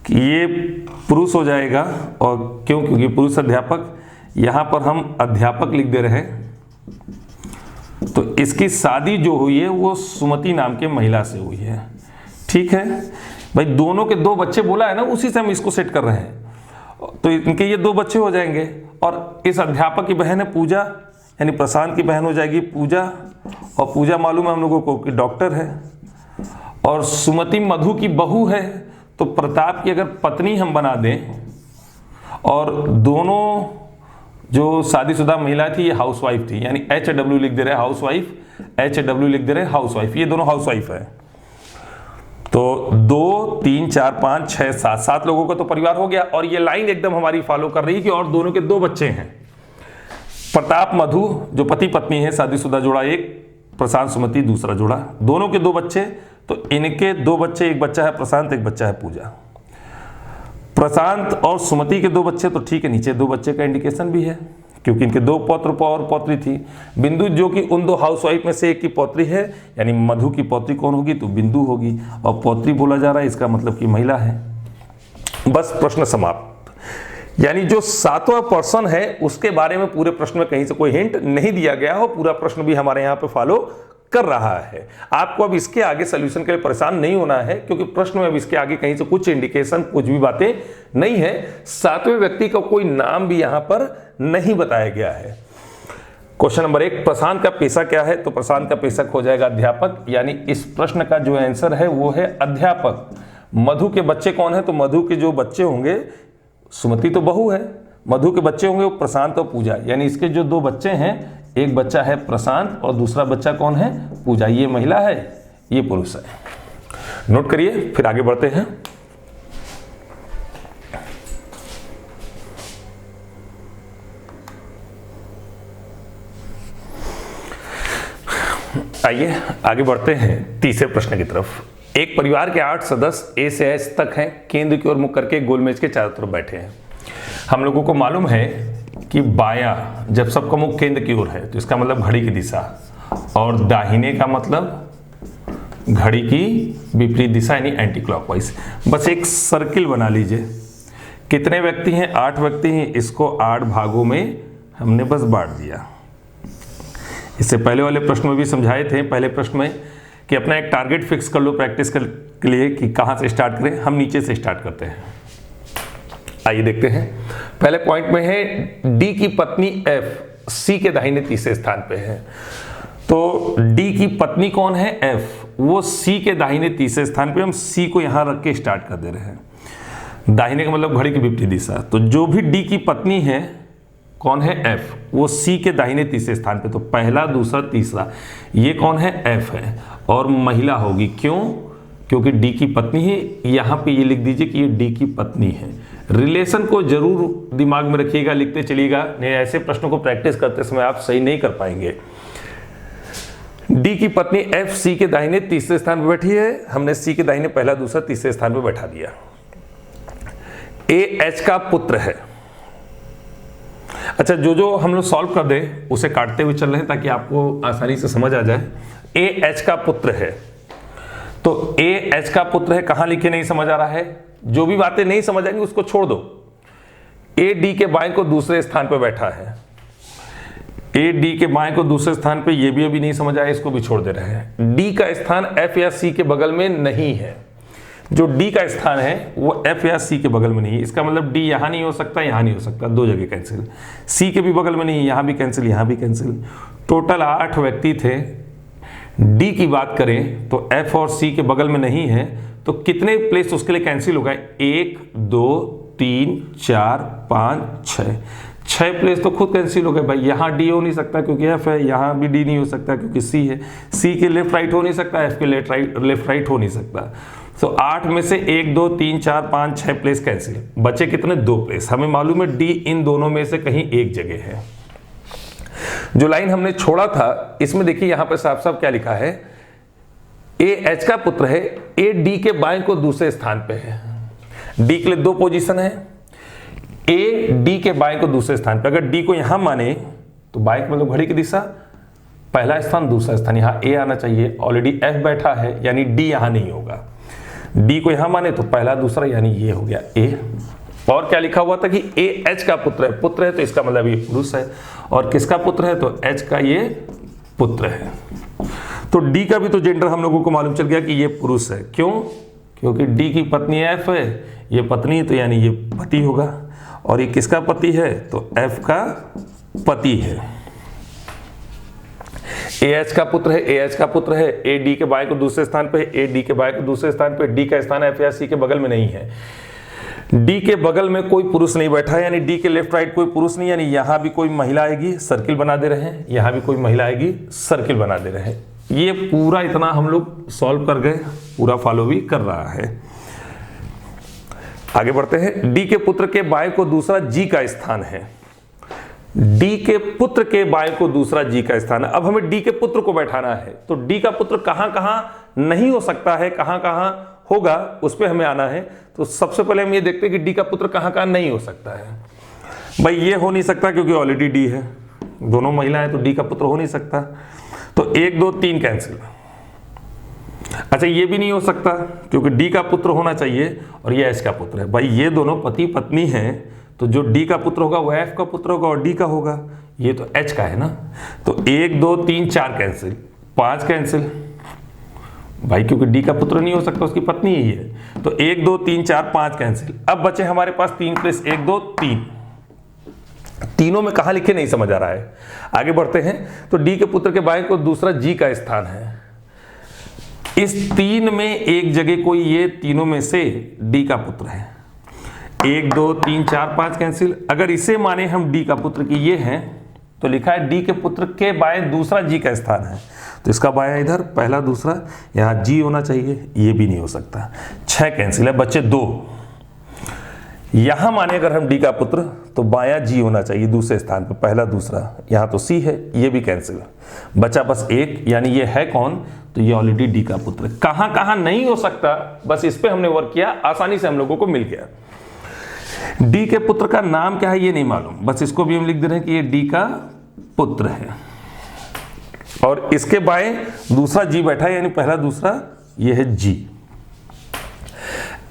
कि ये पुरुष हो जाएगा, और क्यों, क्योंकि पुरुष अध्यापक, यहां पर हम अध्यापक लिख दे रहे हैं, तो इसकी शादी जो हुई है वो सुमति नाम के महिला से हुई है, ठीक है भाई। दोनों के 2 बच्चे बोला है ना, उसी से हम इसको सेट कर रहे हैं, तो इनके ये 2 बच्चे हो जाएंगे। और इस अध्यापक की बहन है पूजा, यानी प्रशांत की बहन हो जाएगी पूजा, और पूजा मालूम है हम लोगों को कि डॉक्टर है। और सुमति मधु की बहू है, तो प्रताप की अगर पत्नी हम बना दें, और दोनों जो शादीशुदा महिला थी ये हाउसवाइफ थी, यानी HW लिख दे रहे हाउसवाइफ, HW लिख दे रहे हाउसवाइफ, ये दोनों हाउसवाइफ है। तो 2 3 4 5 6 7 लोगों का तो परिवार हो गया। और ये लाइन एकदम हमारी फॉलो कर रही है कि और दोनों के 2 बच्चे हैं, प्रताप मधु जो पति पत्नी है शादीशुदा जोड़ा एक, प्रशांत सुमति दूसरा जोड़ा, दोनों के 2 बच्चे। तो इनके 2 बच्चे, एक बच्चा है प्रशांत, एक बच्चा है पूजा। प्रशांत और सुमति के 2 बच्चे तो ठीक है, नीचे 2 बच्चे का इंडिकेशन भी है क्योंकि इनके 2 पौत्र और पौत्री थी। बिंदु जो कि उन 2 हाउसवाइफ में से एक की पौत्री है, यानी मधु की पौत्री कौन होगी, तो बिंदु होगी, और पौत्री बोला जा रहा है, इसका मतलब कि महिला है। बस प्रश्न समाप्त। यानी जो 7वां पर्सन है उसके बारे में पूरे प्रश्न में कहीं से कोई हिंट नहीं दिया गया हो, पूरा प्रश्न भी हमारे यहाँ पे फॉलो कर रहा है। आपको अब इसके आगे सॉल्यूशन के लिए परेशान नहीं होना है, क्योंकि प्रश्न में अब इसके आगे कहीं से कुछ इंडिकेशन, कुछ भी बातें नहीं है। 7वें व्यक्ति का कोई नाम भी यहां पर नहीं बताया गया है। क्वेश्चन नंबर 1, प्रशांत का पेशा क्या है, तो प्रशांत का पेशा हो जाएगा अध्यापक, यानी इस प्रश्न का जो आंसर है वो है अध्यापक। मधु के बच्चे कौन है, तो मधु के जो बच्चे होंगे, सुमति तो बहू है, मधु के बच्चे होंगे वो प्रशांत और पूजा, यानी इसके जो 2 बच्चे हैं, एक बच्चा है प्रशांत और दूसरा बच्चा कौन है, पूजा। ये महिला है, ये पुरुष है। नोट करिए, फिर आगे बढ़ते हैं। आइए आगे बढ़ते हैं तीसरे प्रश्न की तरफ। एक परिवार के 8 सदस्य ए से एच तक हैं, केंद्र की ओर मुख करके गोल मेज के चारों तरफ बैठे हैं। हम लोगों को मालूम है कि बायां, जब सबका मुख केंद्र की ओर है तो इसका मतलब घड़ी की दिशा, और दाहिने का मतलब घड़ी की विपरीत दिशा, यानी एंटी क्लॉकवाइज। बस एक सर्किल बना लीजिए। कितने व्यक्ति हैं, 8 व्यक्ति हैं। इसको 8 भागों में हमने बस बांट दिया। इससे पहले वाले प्रश्न में भी समझाए थे, पहले प्रश्न में, कि अपना एक टारगेट फिक्स कर लो प्रैक्टिस के लिए कि कहां से स्टार्ट करें। हम नीचे से स्टार्ट करते हैं। आइए देखते हैं। पहले पॉइंट में है डी की पत्नी एफ सी के दाहिने तीसरे स्थान पे है। तो डी की पत्नी कौन है, एफ, वो सी के दाहिने तीसरे स्थान पे। हम सी को यहां रख के स्टार्ट कर दे रहे हैं। दाहिने का मतलब घड़ी की विपरीत दिशा। तो जो भी डी की पत्नी है कौन है, एफ, वो सी के दाहिने तीसरे स्थान पे। तो पहला, दूसरा, तीसरा, ये कौन है, एफ है, और महिला होगी। क्यों, क्योंकि डी की पत्नी है। यहां पे ये लिख दीजिए कि ये डी की पत्नी है। रिलेशन को जरूर दिमाग में रखिएगा, लिखते चलिएगा, नहीं ऐसे प्रश्नों को प्रैक्टिस करते समय आप सही नहीं कर पाएंगे। डी की पत्नी एफ सी के दाहिने तीसरे स्थान पर बैठी है। हमने सी के दाहिने पहला, दूसरा, तीसरे स्थान पर बैठा दिया। ए एच का पुत्र है। अच्छा, जो जो हम लोग सॉल्व कर दे उसे काटते हुए चल रहे हैं ताकि आपको आसानी से समझ आ जाए। ए एच का पुत्र है, तो ए एच का पुत्र है, कहां लिखे नहीं समझ आ रहा है, जो भी बातें नहीं समझ आएंगी उसको छोड़ दो। ए डी के बाएं को दूसरे स्थान पर बैठा है, ए डी के बाएं को दूसरे स्थान पे, ये भी अभी नहीं समझ आया, इसको भी छोड़ दे रहे हैं। डी का स्थान एफ या सी के बगल में नहीं है, जो डी का स्थान है वो एफ या सी के बगल में नहीं है, इसका मतलब डी यहां नहीं हो सकता, यहां नहीं हो सकता, दो जगह कैंसिल। सी के भी बगल में नहीं, यहां भी कैंसिल, यहां भी कैंसिल। टोटल 8 व्यक्ति थे। डी की बात करें तो एफ और सी के बगल में नहीं है, तो कितने प्लेस उसके लिए कैंसिल हो गए, 1 2 3 4 5 6 प्लेस तो खुद कैंसिल हो गए भाई। यहाँ डी हो नहीं सकता क्योंकि एफ है, यहाँ भी डी नहीं हो सकता क्योंकि सी है, सी के लेफ्ट राइट हो नहीं सकता, एफ के लेफ्ट राइट हो नहीं सकता। तो 8 में से 1 2 3 4 5 6 प्लेस कैंसिल, बचे कितने, 2 प्लेस। हमें मालूम है डी इन दोनों में से कहीं एक जगह है। जो लाइन हमने छोड़ा था इसमें देखिए यहां पर साफ साफ क्या लिखा है, ए एच का पुत्र है, ए डी के बाएं को दूसरे स्थान पे है। डी के लिए 2 पोजीशन है, ए डी के बाएं को दूसरे स्थान पे। अगर डी को यहां माने तो बाएं मतलब घड़ी की दिशा, पहला स्थान दूसरा स्थान, यहां ए आना चाहिए, ऑलरेडी एफ बैठा है यानी डी यहां नहीं होगा। डी को यहां माने तो पहला दूसरा यानी ये हो गया ए। और क्या लिखा हुआ था कि ए एच का पुत्र है तो इसका मतलब ये पुरुष है, और किसका पुत्र है तो एच का ये पुत्र है। तो डी का भी तो जेंडर हम लोगों को मालूम चल गया कि ये पुरुष है। क्यों? क्योंकि डी की पत्नी एफ है, ये पत्नी तो यानी ये पति होगा, और ये किसका पति है तो एफ का पति है। ए एच का पुत्र है, ए एच का पुत्र है, ए डी के बाएं को दूसरे स्थान पे, ए डी के बाएं को दूसरे स्थान पे, डी का स्थान एफ या सी के बगल में नहीं है। डी के बगल में कोई पुरुष नहीं बैठा है यानी डी के लेफ्ट राइट कोई पुरुष नहीं, यानी यहां भी कोई महिला आएगी, सर्किल बना दे रहे हैं, यहां भी कोई महिला आएगी, सर्किल बना दे रहे हैं। ये पूरा इतना हम लोग सॉल्व कर गए, पूरा फॉलो भी कर रहा है। आगे बढ़ते हैं। डी के पुत्र के बाएं को दूसरा जी का स्थान है, डी के पुत्र के बाएं को दूसरा जी का स्थान है। अब हमें डी के पुत्र को बैठाना है, तो डी का पुत्र कहां कहां नहीं हो सकता है, कहां कहां होगा, उस पर हमें आना है। तो सबसे पहले हम ये देखते हैं कि डी का पुत्र कहां कहां नहीं हो सकता है। भाई ये हो नहीं सकता क्योंकि ऑलरेडी डी है, दोनों महिला है तो डी का पुत्र हो नहीं सकता, तो 1 2 3 कैंसिल। अच्छा, ये भी नहीं हो सकता क्योंकि डी का पुत्र होना चाहिए और ये एच का पुत्र है। भाई ये दोनों पति पत्नी हैं, तो जो डी का पुत्र होगा वो एफ का पुत्र होगा और डी का होगा, ये तो एच का है ना। तो 1 2 3 4 कैंसिल, 5 कैंसिल भाई, क्योंकि डी का पुत्र नहीं हो सकता, उसकी पत्नी ही है। तो 1 2 3 4 5 कैंसिल। अब बचे हमारे पास 3 प्लस 1 2 3, तीनों में कहां लिखे नहीं समझ आ रहा है। आगे बढ़ते हैं। तो डी के पुत्र के बाएं को दूसरा जी का स्थान है, इस 3 में एक जगह कोई ये तीनों में से डी का पुत्र है। 1 2 3 4 5 कैंसिल। अगर इसे माने हम डी का पुत्र की ये है तो लिखा है डी के पुत्र के बाएं दूसरा जी का स्थान है, तो इसका बायां इधर, पहला दूसरा, यहां जी होना चाहिए, ये भी नहीं हो सकता। 6 कैंसिल है, बच्चे 2। यहां माने अगर हम डी का पुत्र तो बायां जी होना चाहिए दूसरे स्थान पर, पहला दूसरा, यहां तो सी है, ये भी कैंसिल। बचा बस 1, यानी ये है कौन तो ये ऑलरेडी डी का पुत्र। कहां कहां नहीं हो सकता, बस इस पे हमने वर्क किया, आसानी से हम लोगों को मिल गया। डी के पुत्र का नाम क्या है ये नहीं मालूम, बस इसको भी हम लिख दे रहे हैं कि ये डी का पुत्र है, और इसके बाएं दूसरा जी बैठा है यानी पहला दूसरा, ये है जी।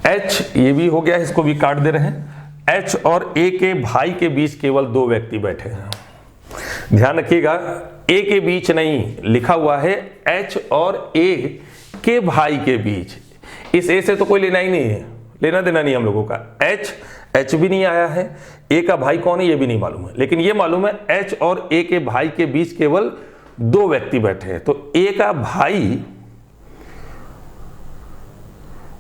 एच ये भी हो गया, इसको भी काट दे रहे हैं। एच और ए के भाई के बीच केवल 2 व्यक्ति बैठे हैं। ध्यान रखिएगा, ए के बीच नहीं लिखा हुआ है, एच और ए के भाई के बीच। इस ए से तो कोई लेना ही नहीं है, लेना देना नहीं हम लोगों का। एच भी नहीं आया है, ए का भाई कौन है ये भी नहीं मालूम है, लेकिन ये मालूम है एच और ए के भाई के बीच केवल 2 व्यक्ति बैठे हैं। तो ए का भाई,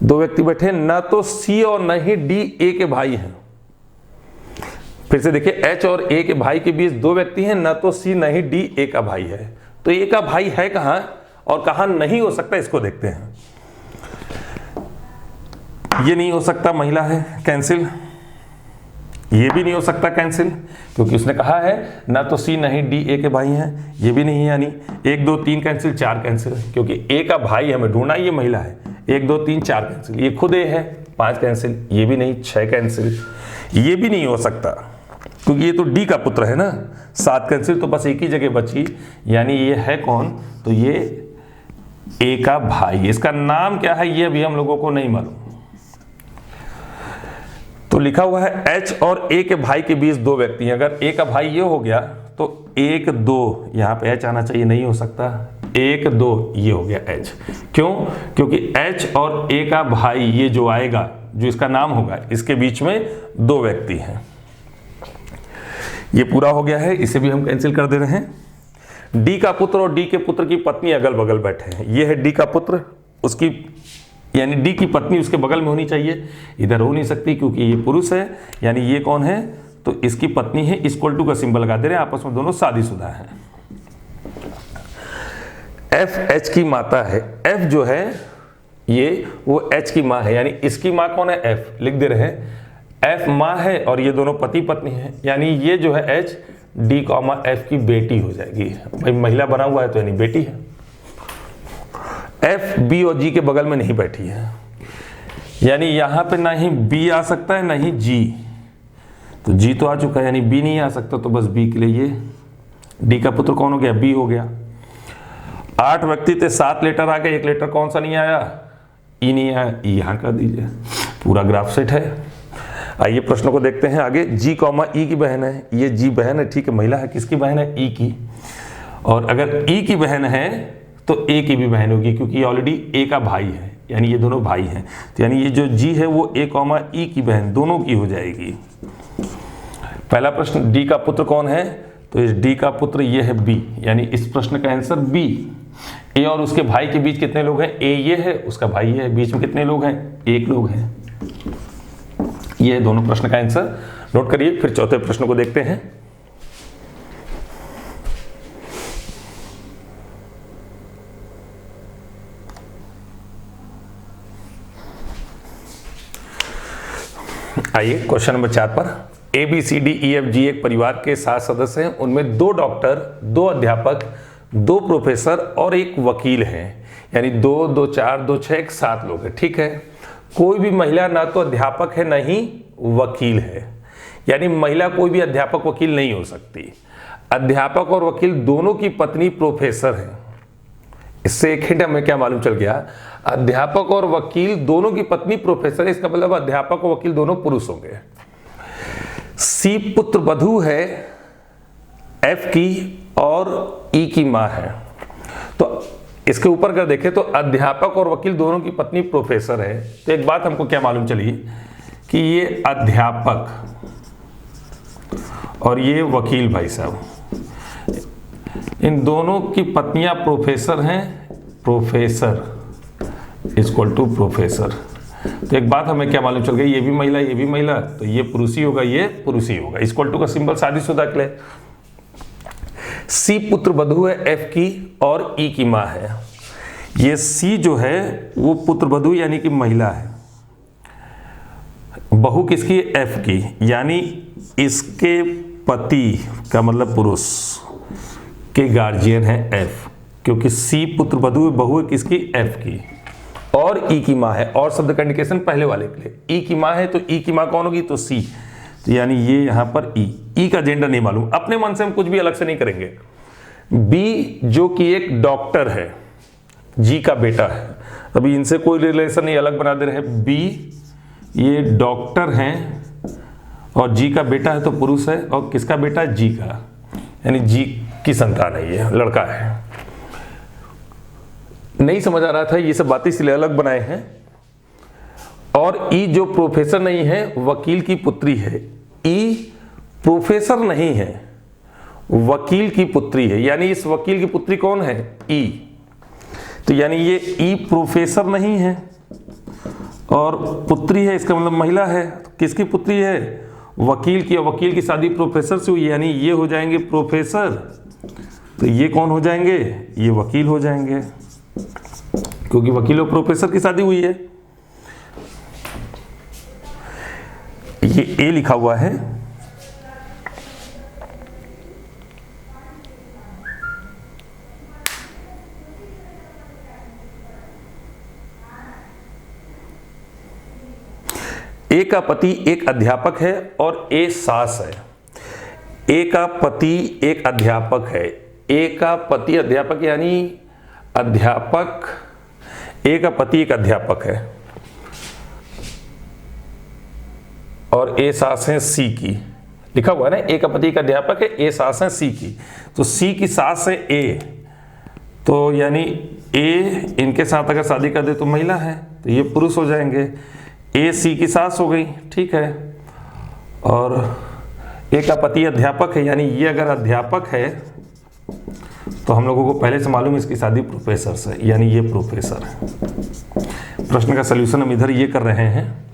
2 व्यक्ति बैठे, ना तो सी और न ही डी ए के भाई हैं। फिर से देखिए, एच और ए के भाई के बीच 2 व्यक्ति हैं, ना तो सी न ही डी ए का भाई है। तो ए का भाई है कहां और कहां नहीं हो सकता, इसको देखते हैं। ये नहीं हो सकता, महिला है, कैंसिल। ये भी नहीं हो सकता, कैंसिल, क्योंकि उसने कहा है ना तो सी नहीं डी ए के भाई हैं, ये भी नहीं है, यानी 1 2 3 कैंसिल, 4 कैंसिल, क्योंकि ए का भाई हमें ढूंढना, ये महिला है। 1 2 3 4 कैंसिल, ये खुद ए है, 5 कैंसिल, ये भी नहीं, 6 कैंसिल, ये भी नहीं हो सकता। क्योंकि ये तो डी का पुत्र है ना, 7 कैंसिल तो बस एक ही जगह बची, यानी ये है कौन, तो ये ए का भाई। इसका नाम क्या है ये अभी हम लोगों को नहीं मालूम। तो लिखा हुआ है एच और ए के भाई के बीच 2 व्यक्ति हैं। अगर ए का भाई ये हो गया तो 1 2, यहां पे एच आना चाहिए, नहीं हो सकता, 1 2 ये हो गया एच। क्यों? क्योंकि एच और ए का भाई ये जो आएगा, जो इसका नाम होगा, इसके बीच में 2 व्यक्ति हैं। ये पूरा हो गया है, इसे भी हम कैंसिल कर दे रहे हैं। डी का पुत्र और डी के पुत्र की पत्नी अगल बगल बैठे हैं। ये है डी का पुत्र, उसकी यानी डी की पत्नी उसके बगल में होनी चाहिए, इधर हो नहीं सकती क्योंकि ये पुरुष है, यानी ये कौन है, तो इसकी पत्नी है। इक्वल टू का सिंबल लगा दे रहे हैं, आपस में दोनों शादीशुदा हैं। एफ एच की माता है। एफ जो है ये वो एच की माँ है, यानी इसकी माँ कौन है, एफ लिख दे रहे हैं। एफ माँ है और ये दोनों पति पत्नी है, यानी ये जो है एच डी कॉमा एफ की बेटी हो जाएगी। भाई महिला बना हुआ है तो यानी बेटी है। एफ बी और जी के बगल में नहीं बैठी है, यानी यहां पे ना ही बी आ सकता है ना ही जी, तो जी तो आ चुका है, यानी बी नहीं आ सकता, तो बस बी के लिए ये डी का पुत्र कौन हो गया, बी हो गया। 8 व्यक्ति थे, 7 लेटर आ गए, 1 लेटर कौन सा नहीं आया, ई नहीं आया, ई यहां कर दीजिए, पूरा ग्राफ सेट है। आइए प्रश्न को देखते हैं आगे। जी कॉमा ई की बहन है, ये जी बहन है, ठीक है, महिला है, किसकी बहन है, ई की। और अगर ई की बहन है तो ए की भी बहन होगी, क्योंकि ऑलरेडी ए का भाई है, यानी ये दोनों भाई हैं, तो यानी ये जो जी है वो ए कॉमा ई की बहन दोनों की हो जाएगी। पहला प्रश्न, डी का पुत्र कौन है, तो इस डी का पुत्र ये है बी, यानी इस प्रश्न का आंसर बी। ए और उसके भाई के बीच कितने लोग हैं, ए ये है, उसका भाई ये है, बीच में कितने लोग हैं, 1 लोग हैं। ये दोनों प्रश्न का आंसर नोट करिए। फिर चौथे प्रश्न को देखते हैं। आइए क्वेश्चन नंबर 4 पर। A B C D E F G एक परिवार के 7 सदस्य हैं, उनमें 2 डॉक्टर, 2 अध्यापक, 2 प्रोफेसर और 1 वकील हैं, यानी 2 2 4 2 6 7 लोग हैं, ठीक है। कोई भी महिला ना तो अध्यापक है ना ही वकील है, यानी महिला कोई भी अध्यापक वकील नहीं हो सकती। अध्यापक और वकील दोनों की पत्नी प्रोफेसर है। इससे एक हिंट हमें क्या मालूम चल गया, अध्यापक और वकील दोनों की पत्नी प्रोफेसर है, इसका मतलब अध्यापक और वकील दोनों पुरुष होंगे। सी पुत्र वधू है एफ की और ई की मां है, तो इसके ऊपर अगर देखें तो अध्यापक और वकील दोनों की पत्नी प्रोफेसर है। तो एक बात हमको क्या मालूम चली कि ये अध्यापक और ये वकील भाई साहब, इन दोनों की पत्नियां प्रोफेसर हैं, प्रोफेसर इक्वल टू प्रोफेसर। तो एक बात हमें क्या मालूम चल गई, ये भी महिला ये भी महिला, तो ये पुरुष ही होगा, ये पुरुष ही होगा। इक्वल टू का सिंबल शादीशुदा के लिए। सी पुत्र वधू है एफ की और ई की मां है। ये सी जो है वो पुत्र वधू यानी कि महिला है, बहू किसकी, एफ की, यानी इसके पति का मतलब पुरुष के गार्जियन है एफ, क्योंकि सी पुत्र वधू बहू है किसकी, एफ की, और ई की मां है। और शब्द का इंडिकेशन पहले वाले के लिए, ई की मां है तो ई की मां कौन होगी, तो सी, तो यानी ये यहां पर ई का जेंडर नहीं मालूम, अपने मन से हम कुछ भी अलग से नहीं करेंगे। बी जो कि एक डॉक्टर है, जी का बेटा है, अभी इनसे कोई रिलेशन नहीं, अलग बना दे रहे हैं। बी ये डॉक्टर हैं और जी का बेटा है तो पुरुष है, और किसका बेटा है, जी का, यानी जी की संतान है, ये लड़का है। नहीं समझ आ रहा था, ये सब बातें इसलिए अलग बनाए हैं। और ई जो प्रोफेसर नहीं है, वकील की पुत्री है। ई प्रोफेसर नहीं है, वकील की पुत्री है, यानी इस वकील की पुत्री कौन है, ई, तो यानी ये ई प्रोफेसर नहीं है और पुत्री है, इसका मतलब महिला है। तो किसकी पुत्री है, वकील की, और वकील की शादी प्रोफेसर से हुई, यानी ये हो जाएंगे प्रोफेसर, तो ये कौन हो जाएंगे, ये वकील हो जाएंगे, क्योंकि वकील और प्रोफेसर की शादी हुई है। ये ए लिखा हुआ है, ए का पति एक अध्यापक है और ए सास है। ए का पति एक अध्यापक है। ए का पति अध्यापक यानी अध्यापक, ए का पति एक अध्यापक है और ए सास है सी की। लिखा हुआ है ना, ए का पति एक अध्यापक है, ए सास है सी की। तो सी की सास है ए, तो यानी ए इनके साथ अगर शादी कर दे तो महिला है, तो ये पुरुष हो जाएंगे। ए सी की सास हो गई, ठीक है। और ए का पति अध्यापक है, यानी ये अगर अध्यापक है तो हम लोगों को पहले से मालूम है इसकी शादी प्रोफेसर से, यानी ये प्रोफेसर है। प्रश्न का सलूशन हम इधर ये कर रहे हैं।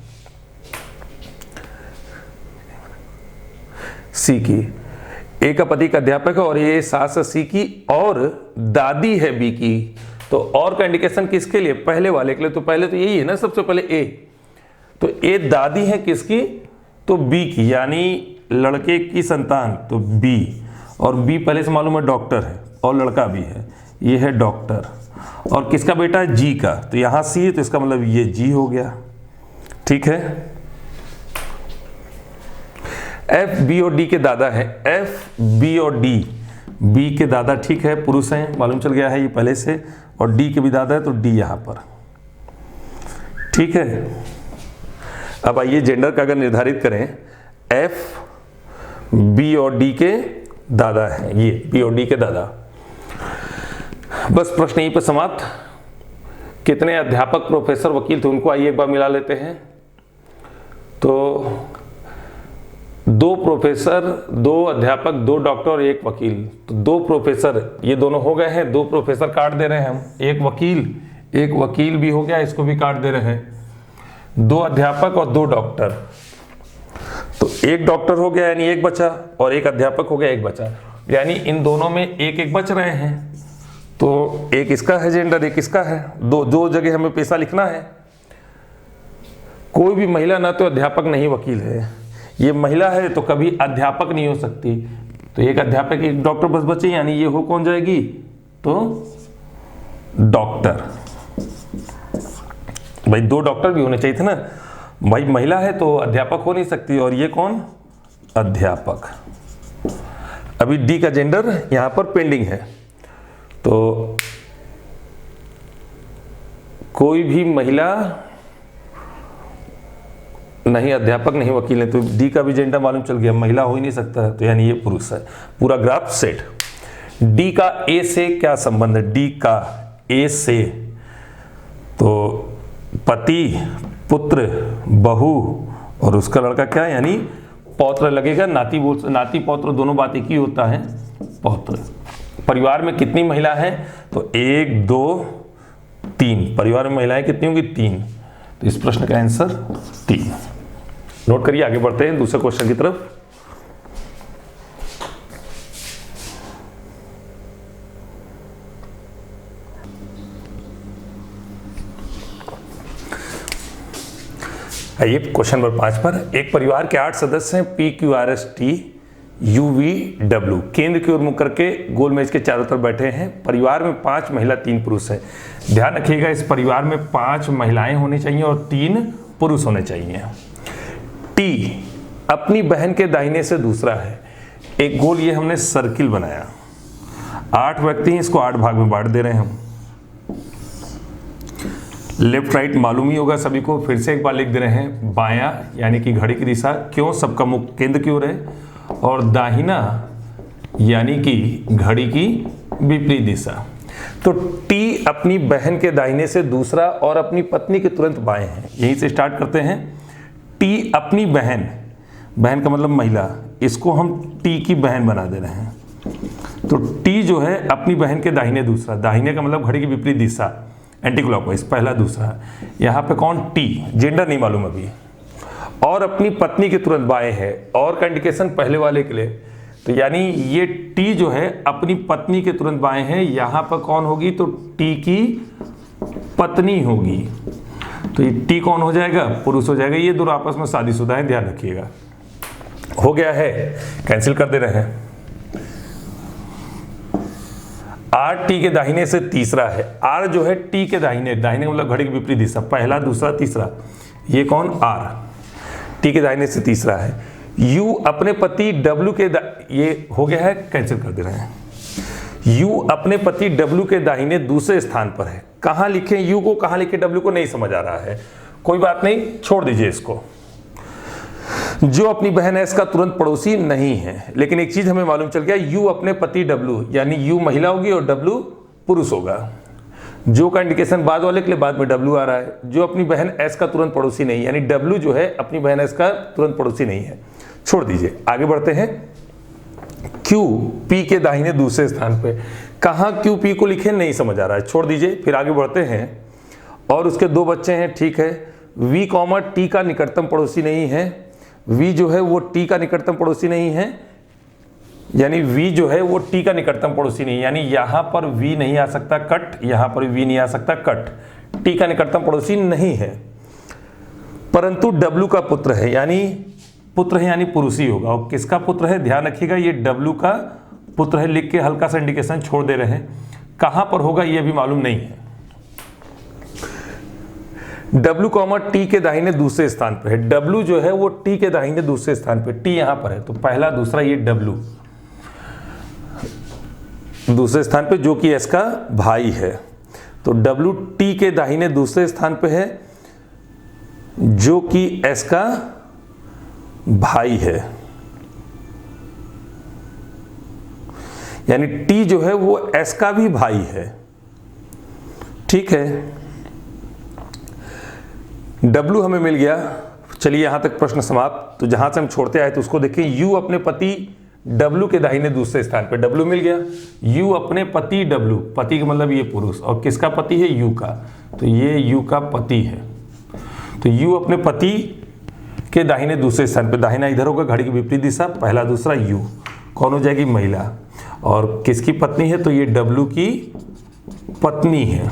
सी की, ए का पति का अध्यापक है और ये सास है सी की और दादी है बी की। तो और का इंडिकेशन किसके लिए? पहले वाले के लिए। तो पहले तो यही है ना, सबसे पहले ए, तो ए दादी है किसकी? तो बी की, यानी लड़के की संतान, तो बी। और बी पहले से मालूम है डॉक्टर है और लड़का भी है, ये है डॉक्टर। और किसका बेटा है? जी का। तो यहां सी है तो इसका मतलब ये जी हो गया, ठीक है। एफ बी और डी के दादा है। एफ बी और डी, बी के दादा ठीक है, पुरुष हैं, मालूम चल गया है ये पहले से। और डी के भी दादा है, तो डी यहां पर, ठीक है। अब आइए जेंडर का अगर निर्धारित करें, एफ बी और डी के दादा है, ये बी और डी के दादा। बस प्रश्न यहीं पर समाप्त। कितने अध्यापक, प्रोफेसर, वकील थे उनको आइए एक बार मिला लेते हैं। तो 2 प्रोफेसर, 2 अध्यापक, 2 डॉक्टर और 1 वकील। तो 2 प्रोफेसर ये दोनों हो गए हैं, 2 प्रोफेसर काट दे रहे हैं हम। 1 वकील भी हो गया, इसको भी काट दे रहे हैं। 2 अध्यापक और 2 डॉक्टर, तो 1 डॉक्टर हो गया यानी 1 बचा, और 1 अध्यापक हो गया 1 बचा, यानी इन दोनों में 1 बच रहे हैं। तो 1 इसका है जेंडर, 1 इसका है। दो जगह हमें पैसा लिखना है। कोई भी महिला ना तो अध्यापक नहीं वकील है, ये महिला है तो कभी अध्यापक नहीं हो सकती। तो 1 अध्यापक 1 डॉक्टर बस बचे, यानी ये हो कौन जाएगी? तो डॉक्टर। भाई 2 डॉक्टर भी होने चाहिए थे ना, भाई महिला है तो अध्यापक हो नहीं सकती, और ये कौन? अध्यापक। अभी डी का जेंडर यहां पर पेंडिंग है, तो कोई भी महिला नहीं, अध्यापक नहीं, वकील नहीं, तो डी का भी जेंडर मालूम चल गया, महिला हो ही नहीं सकता है, तो यानी ये पुरुष है। पूरा ग्राफ सेट। डी का ए से क्या संबंध है? डी का ए से तो पति, पुत्र, बहू और उसका लड़का क्या, यानी पौत्र लगेगा। नाती पौत्र दोनों बात एक ही होता है, पौत्र। परिवार में कितनी महिला है? तो 1 2 3। परिवार में महिलाएं कितनी होंगी? 3। तो इस प्रश्न का आंसर 3। नोट करिए, आगे बढ़ते हैं दूसरे क्वेश्चन की तरफ। आइए क्वेश्चन नंबर 5 पर। एक परिवार के 8 सदस्य हैं, P Q R S T U V W. केंद्र की ओर मुख करके गोल मेज के चारों तरफ बैठे हैं। परिवार में 5 महिला 3 पुरुष हैं। ध्यान रखिएगा, इस परिवार में 5 महिलाएं होनी चाहिए और 3 पुरुष होने चाहिए। टी अपनी बहन के दाहिने से दूसरा है। एक गोल ये हमने सर्किल बनाया, 8 व्यक्ति हैं, इसको 8 भाग में बांट दे रहे हैं हम। लेफ्ट राइट मालूम ही होगा सभी को, फिर से एक बार लिख दे रहे हैं। बायां यानी कि घड़ी की दिशा, क्यों? सबका मुख केंद्र की ओर है। और दाहिना यानी कि घड़ी की विपरीत दिशा। तो टी अपनी बहन के दाहिने से दूसरा और अपनी पत्नी के तुरंत बाएं हैं। यहीं से स्टार्ट करते हैं। टी अपनी बहन, बहन का मतलब महिला, इसको हम टी की बहन बना दे रहे हैं। तो टी जो है अपनी बहन के दाहिने दूसरा, दाहिने का मतलब घड़ी की विपरीत दिशा, एंटी क्लॉकवाइज, पहला दूसरा। यहाँ पे कौन? टी, जेंडर नहीं मालूम अभी। और अपनी पत्नी के तुरंत बाएं है, और का इंडिकेशन पहले वाले के लिए। तो यानी ये टी जो है अपनी पत्नी के तुरंत बाएं है, यहाँ पर कौन होगी? तो टी की पत्नी होगी। तो ये टी कौन हो जाएगा? पुरुष हो जाएगा। ये दोनों आपस में शादीशुदा है, ध्यान रखिएगा। हो गया है, कैंसिल कर दे रहे हैं। आर टी के दाहिने से तीसरा है। आर जो है टी के दाहिने, दाहिने मतलब घड़ी की विपरीत दिशा, पहला दूसरा तीसरा, ये कौन? आर टी के दाहिने से तीसरा है। U अपने पति W के ये हो गया है, कैंसिल कर दे रहे हैं। U अपने पति W के दाहिने दूसरे स्थान पर है। कहां लिखें U को, कहां लिखें W को, नहीं समझ आ रहा है। कोई बात नहीं, छोड़ दीजिए इसको। जो अपनी बहन S का तुरंत पड़ोसी नहीं है। लेकिन एक चीज हमें मालूम चल गया, U अपने पति W, यानी U महिला होगी और W पुरुष होगा। जो का इंडिकेशन बाद वाले के लिए बाद में W आ रहा है। जो अपनी बहन S का तुरंत पड़ोसी नहीं, यानी W जो है अपनी बहन S का तुरंत पड़ोसी नहीं है। छोड़ दीजिए, आगे बढ़ते हैं। Q P के दाहिने दूसरे स्थान पे, कहां Q P को लिखे, नहीं समझ आ रहा है, छोड़ दीजिए। फिर आगे बढ़ते हैं। और उसके 2 बच्चे हैं, ठीक है। V, T का निकटतम पड़ोसी नहीं है। V जो है वो T का निकटतम पड़ोसी नहीं है, यानी V जो है वो T का निकटतम पड़ोसी नहीं है, यानी यहां पर V नहीं आ सकता, कट। यहां पर V नहीं आ सकता, कट। T का निकटतम पड़ोसी नहीं है, परंतु W का पुत्र है, यानी पुत्र है यानी पुरुष ही होगा। और किसका पुत्र है, ध्यान रखिएगा, ये W का पुत्र है। लिख के हल्का सा इंडिकेशन छोड़ दे रहे हैं। कहां पर होगा ये भी मालूम नहीं है। W, T के दाहिने दूसरे स्थान पर है। W जो है वो T के दाहिने दूसरे स्थान पे, T यहां पर है, तो पहला दूसरा ये W दूसरे स्थान पे, जो कि S का भाई है। तो W T के दाहिने दूसरे स्थान पे है, जो कि S का भाई है, यानी T जो है वो S का भी भाई है। ठीक है, W हमें मिल गया। चलिए यहां तक प्रश्न समाप्त। तो जहां से हम छोड़ते आए तो उसको देखें। U अपने पति W के दाहिने दूसरे स्थान पे, W मिल गया। U अपने पति W, पति का मतलब ये पुरुष, और किसका पति है, U का, तो ये U का पति है। तो U अपने पति के दाहिने दूसरे स्थान पे, दाहिना इधर होगा, घड़ी की विपरीत दिशा, पहला दूसरा U, कौन हो जाएगी, महिला। और किसकी पत्नी है, तो ये W की पत्नी है।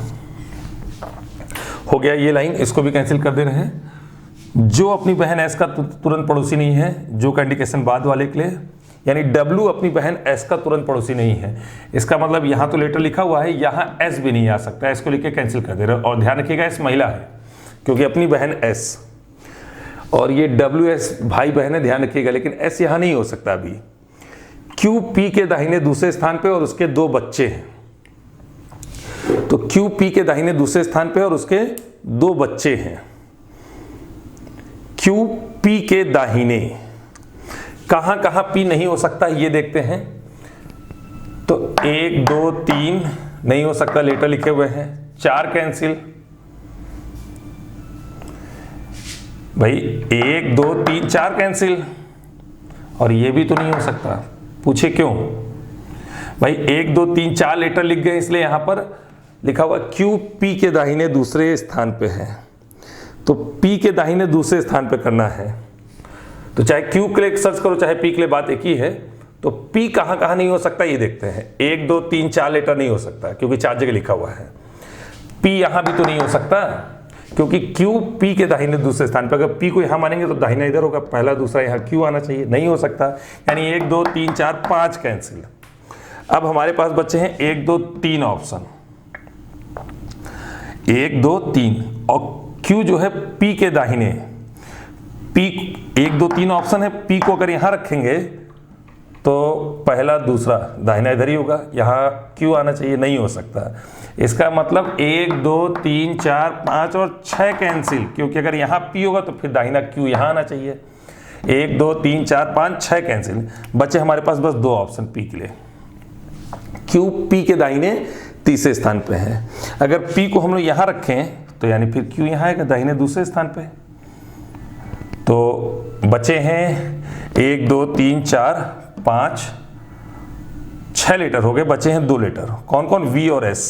हो गया ये लाइन, इसको भी कैंसिल कर दे रहे हैं। जो अपनी बहन S का तुरंत पड़ोसी नहीं है, जो का इंडिकेशन बाद वाले के लिए, यानी W अपनी बहन S का तुरंत पड़ोसी नहीं है। इसका मतलब यहां तो लेटर लिखा हुआ है, यहां S भी नहीं आ सकता, S को लिख के कैंसिल कर दे रहे हैं। और ध्यान रखिएगा S महिला है, क्योंकि अपनी बहन S, और ये WS भाई बहन है, ध्यान रखिएगा। लेकिन S यहां नहीं हो सकता अभी। Q P के दाहिने दूसरे स्थान पे और उसके 2 बच्चे हैं। तो Q P के दाहिने दूसरे स्थान पे और उसके 2 बच्चे हैं। Q P के दाहिने, कहां कहां P नहीं हो सकता ये देखते हैं। तो 1 2 3 नहीं हो सकता, लेटर लिखे हुए हैं। 4 कैंसिल, भाई 1 2 3 4 कैंसिल। और ये भी तो नहीं हो सकता, पूछे क्यों भाई। 1 2 3 4 लेटर लिख गए, इसलिए यहां पर लिखा हुआ Q P के दाहिने दूसरे स्थान पे है। तो P के दाहिने दूसरे स्थान पे करना है। तो चाहे Q के लिए सर्च करो, चाहे P के लिए, बात एक ही है। तो P कहां कहां नहीं हो सकता ये देखते हैं। 1 2 3 4 लेटर नहीं हो सकता, क्योंकि 4 जगह लिखा हुआ है। P यहां भी तो नहीं हो सकता, क्योंकि Q P के दाहिने दूसरे स्थान पे। अगर P को यहां मानेंगे तो दाहिना इधर होगा, पहला दूसरा यहां Q आना चाहिए, नहीं हो सकता। यानी 1 2 3 4 5 कैंसिल। अब हमारे पास बच्चे हैं 1 2 3 ऑप्शन, 1 2 3, और Q जो है P के दाहिने, P 1 2 3 ऑप्शन है। P को अगर यहां रखेंगे तो पहला दूसरा दाहिना इधर ही होगा, यहां Q आना चाहिए, नहीं हो सकता। इसका मतलब 1 2 3 4 5 और 6 कैंसिल, क्योंकि अगर यहां P होगा तो फिर दाहिना Q यहां आना चाहिए। 1 2 3 4 5 6 कैंसिल, बचे हमारे पास बस 2 ऑप्शन P के लिए। Q P के दाहिने तीसरे स्थान पे है। अगर P को हम लोग यहां रखें तो यानी फिर Q यहां आएगा दाहिने दूसरे स्थान पे। तो बचे हैं 1 2 3 4 5 6 लेटर हो गए, बचे हैं 2 लेटर। कौन कौन, V और S।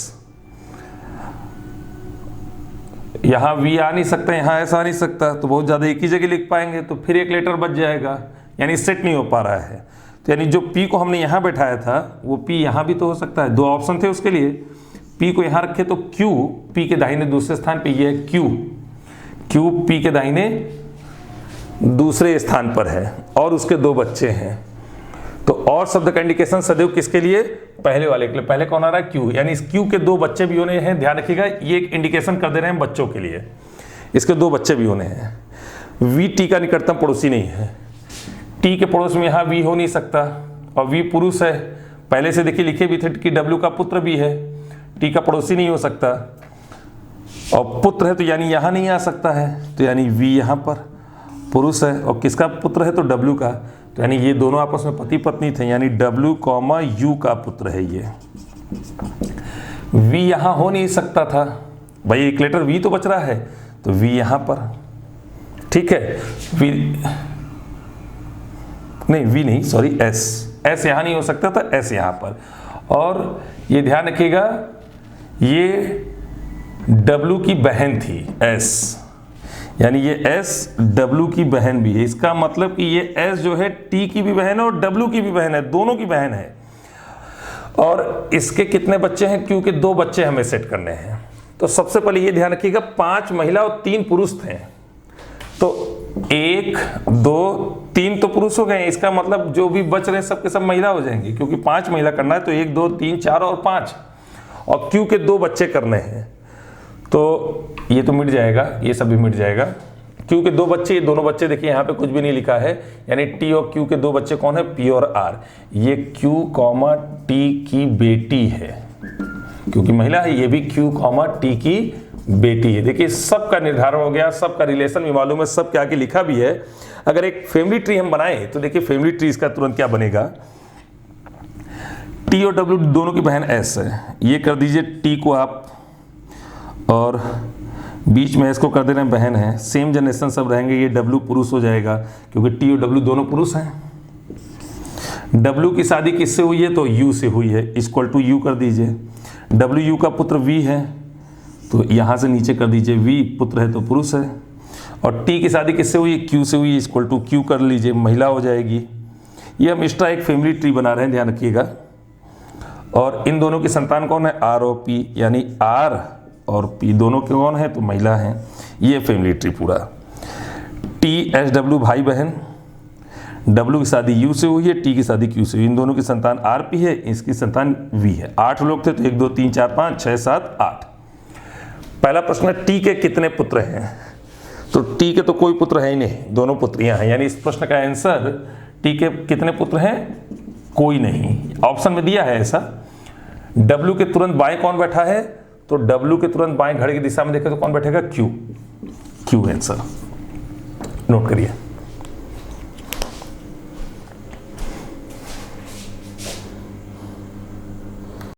यहां V आ नहीं सकता, यहां S आ नहीं सकता, तो बहुत ज्यादा एक ही जगह लिख पाएंगे, तो फिर 1 लेटर बच जाएगा, यानी सेट नहीं हो पा रहा है। तो यानी जो P को हमने यहां बैठाया था वो P यहां भी तो हो सकता है। 2 ऑप्शन थे उसके लिए, P को यहां रखे तो Q P के दाहिने दूसरे स्थान पे, ये है Q P के दाहिने दूसरे स्थान पर है, और उसके 2 बच्चे हैं। तो और शब्द का इंडिकेशन सदैव किसके लिए, पहले वाले के लिए। पहले कौन आ रहा है, Q, यानी इस Q के 2 बच्चे भी होने हैं। ध्यान रखिएगा, ये एक इंडिकेशन कर दे रहे हैं बच्चों के लिए, इसके 2 बच्चे भी होने हैं। V T का निकटतम पड़ोसी नहीं है। टी के पड़ोस में यहाँ वी हो नहीं सकता, और वी पुरुष है, पहले से देखिए लिखे भी थे कि डब्ल्यू का पुत्र भी है, टी का पड़ोसी नहीं हो सकता, और पुत्र है तो यानी यहाँ नहीं आ सकता है, तो यानी वी यहाँ पर पुरुष है, और किसका पुत्र है तो डब्ल्यू का, तो यानी ये दोनों आपस में पति पत्नी थे, यानी डब्ल्यू कॉमा यू का पुत्र है ये। वी यहाँ हो नहीं सकता था भाई, एक लेटर वी तो बच रहा है, तो वी यहाँ पर, ठीक है, वी नहीं सॉरी एस यहाँ नहीं हो सकता था, एस यहाँ पर। और ये ध्यान रखिएगा ये डब्ल्यू की बहन थी एस, यानी ये एस डब्ल्यू की बहन भी है, इसका मतलब कि ये एस जो है टी की भी बहन है और डब्ल्यू की भी बहन है, दोनों की बहन है। और इसके कितने बच्चे हैं, क्यों के 2 बच्चे हमें सेट करने हैं। तो सबसे पहले ये ध्यान रखिएगा 5 महिला और 3 पुरुष थे, तो 1 2 3 तो पुरुष हो गए, इसका मतलब जो भी बच रहे हैं सबके सब महिला हो जाएंगे, क्योंकि 5 महिला करना है तो 1 2 3 4 और 5, और क्यों के 2 बच्चे करने हैं, तो ये तो मिट जाएगा, ये सब भी मिट जाएगा। क्यू के 2 बच्चे, ये दोनों बच्चे देखिए यहाँ पे कुछ भी नहीं लिखा है, यानी टी और क्यू के 2 बच्चे कौन है, पी और आर, ये क्यू कॉमा टी की बेटी है, क्योंकि महिला है, ये भी क्यू कॉमा टी की बेटी है। देखिए सबका निर्धारण हो गया, सबका रिलेशन भी मालूम है, सब क्या आगे लिखा भी है। अगर एक फैमिली ट्री हम बनाए तो देखिए फैमिली ट्री इसका तुरंत क्या बनेगा, टी और डब्ल्यू दोनों की बहन एस है, ये कर दीजिए टी को आप, और बीच में इसको कर देना बहन है, सेम जनरेशन सब रहेंगे, ये डब्ल्यू पुरुष हो जाएगा क्योंकि टी और डब्ल्यू दोनों पुरुष हैं। डब्ल्यू की शादी किससे हुई है तो यू से हुई है, इक्वल टू यू कर दीजिए। डब्ल्यू यू का पुत्र वी है, तो यहाँ से नीचे कर दीजिए वी पुत्र है तो पुरुष है, और टी की शादी किससे हुई है, क्यू से हुई है, इक्वल टू क्यू कर लीजिए, महिला हो जाएगी। ये हम एक्स्ट्रा एक फैमिली ट्री बना रहे हैं, ध्यान रखिएगा। और इन दोनों की संतान कौन है, आर और पी, यानी आर और पी दोनों के कौन है तो महिला हैं। ये फैमिली ट्री पूरा। टी एस डब्ल्यू भाई बहन, डब्ल्यू की शादी यू से हुई है, टी की शादी क्यू से हुई, इन दोनों की संतान आर पी है, इसकी संतान वी है। 8 लोग थे तो 1 2 3 4 5 6 7 8। पहला प्रश्न है टी के कितने पुत्र हैं, तो टी के तो कोई पुत्र है ही नहीं, दोनों पुत्रियां हैं, यानी इस प्रश्न का आंसर टी के कितने पुत्र हैं, कोई नहीं। ऑप्शन में दिया है ऐसा। डब्ल्यू के तुरंत बाएं कौन बैठा है, तो डब्ल्यू के तुरंत बाएं घड़ी की दिशा में देखें तो कौन बैठेगा, क्यू। क्यू आंसर नोट करिए।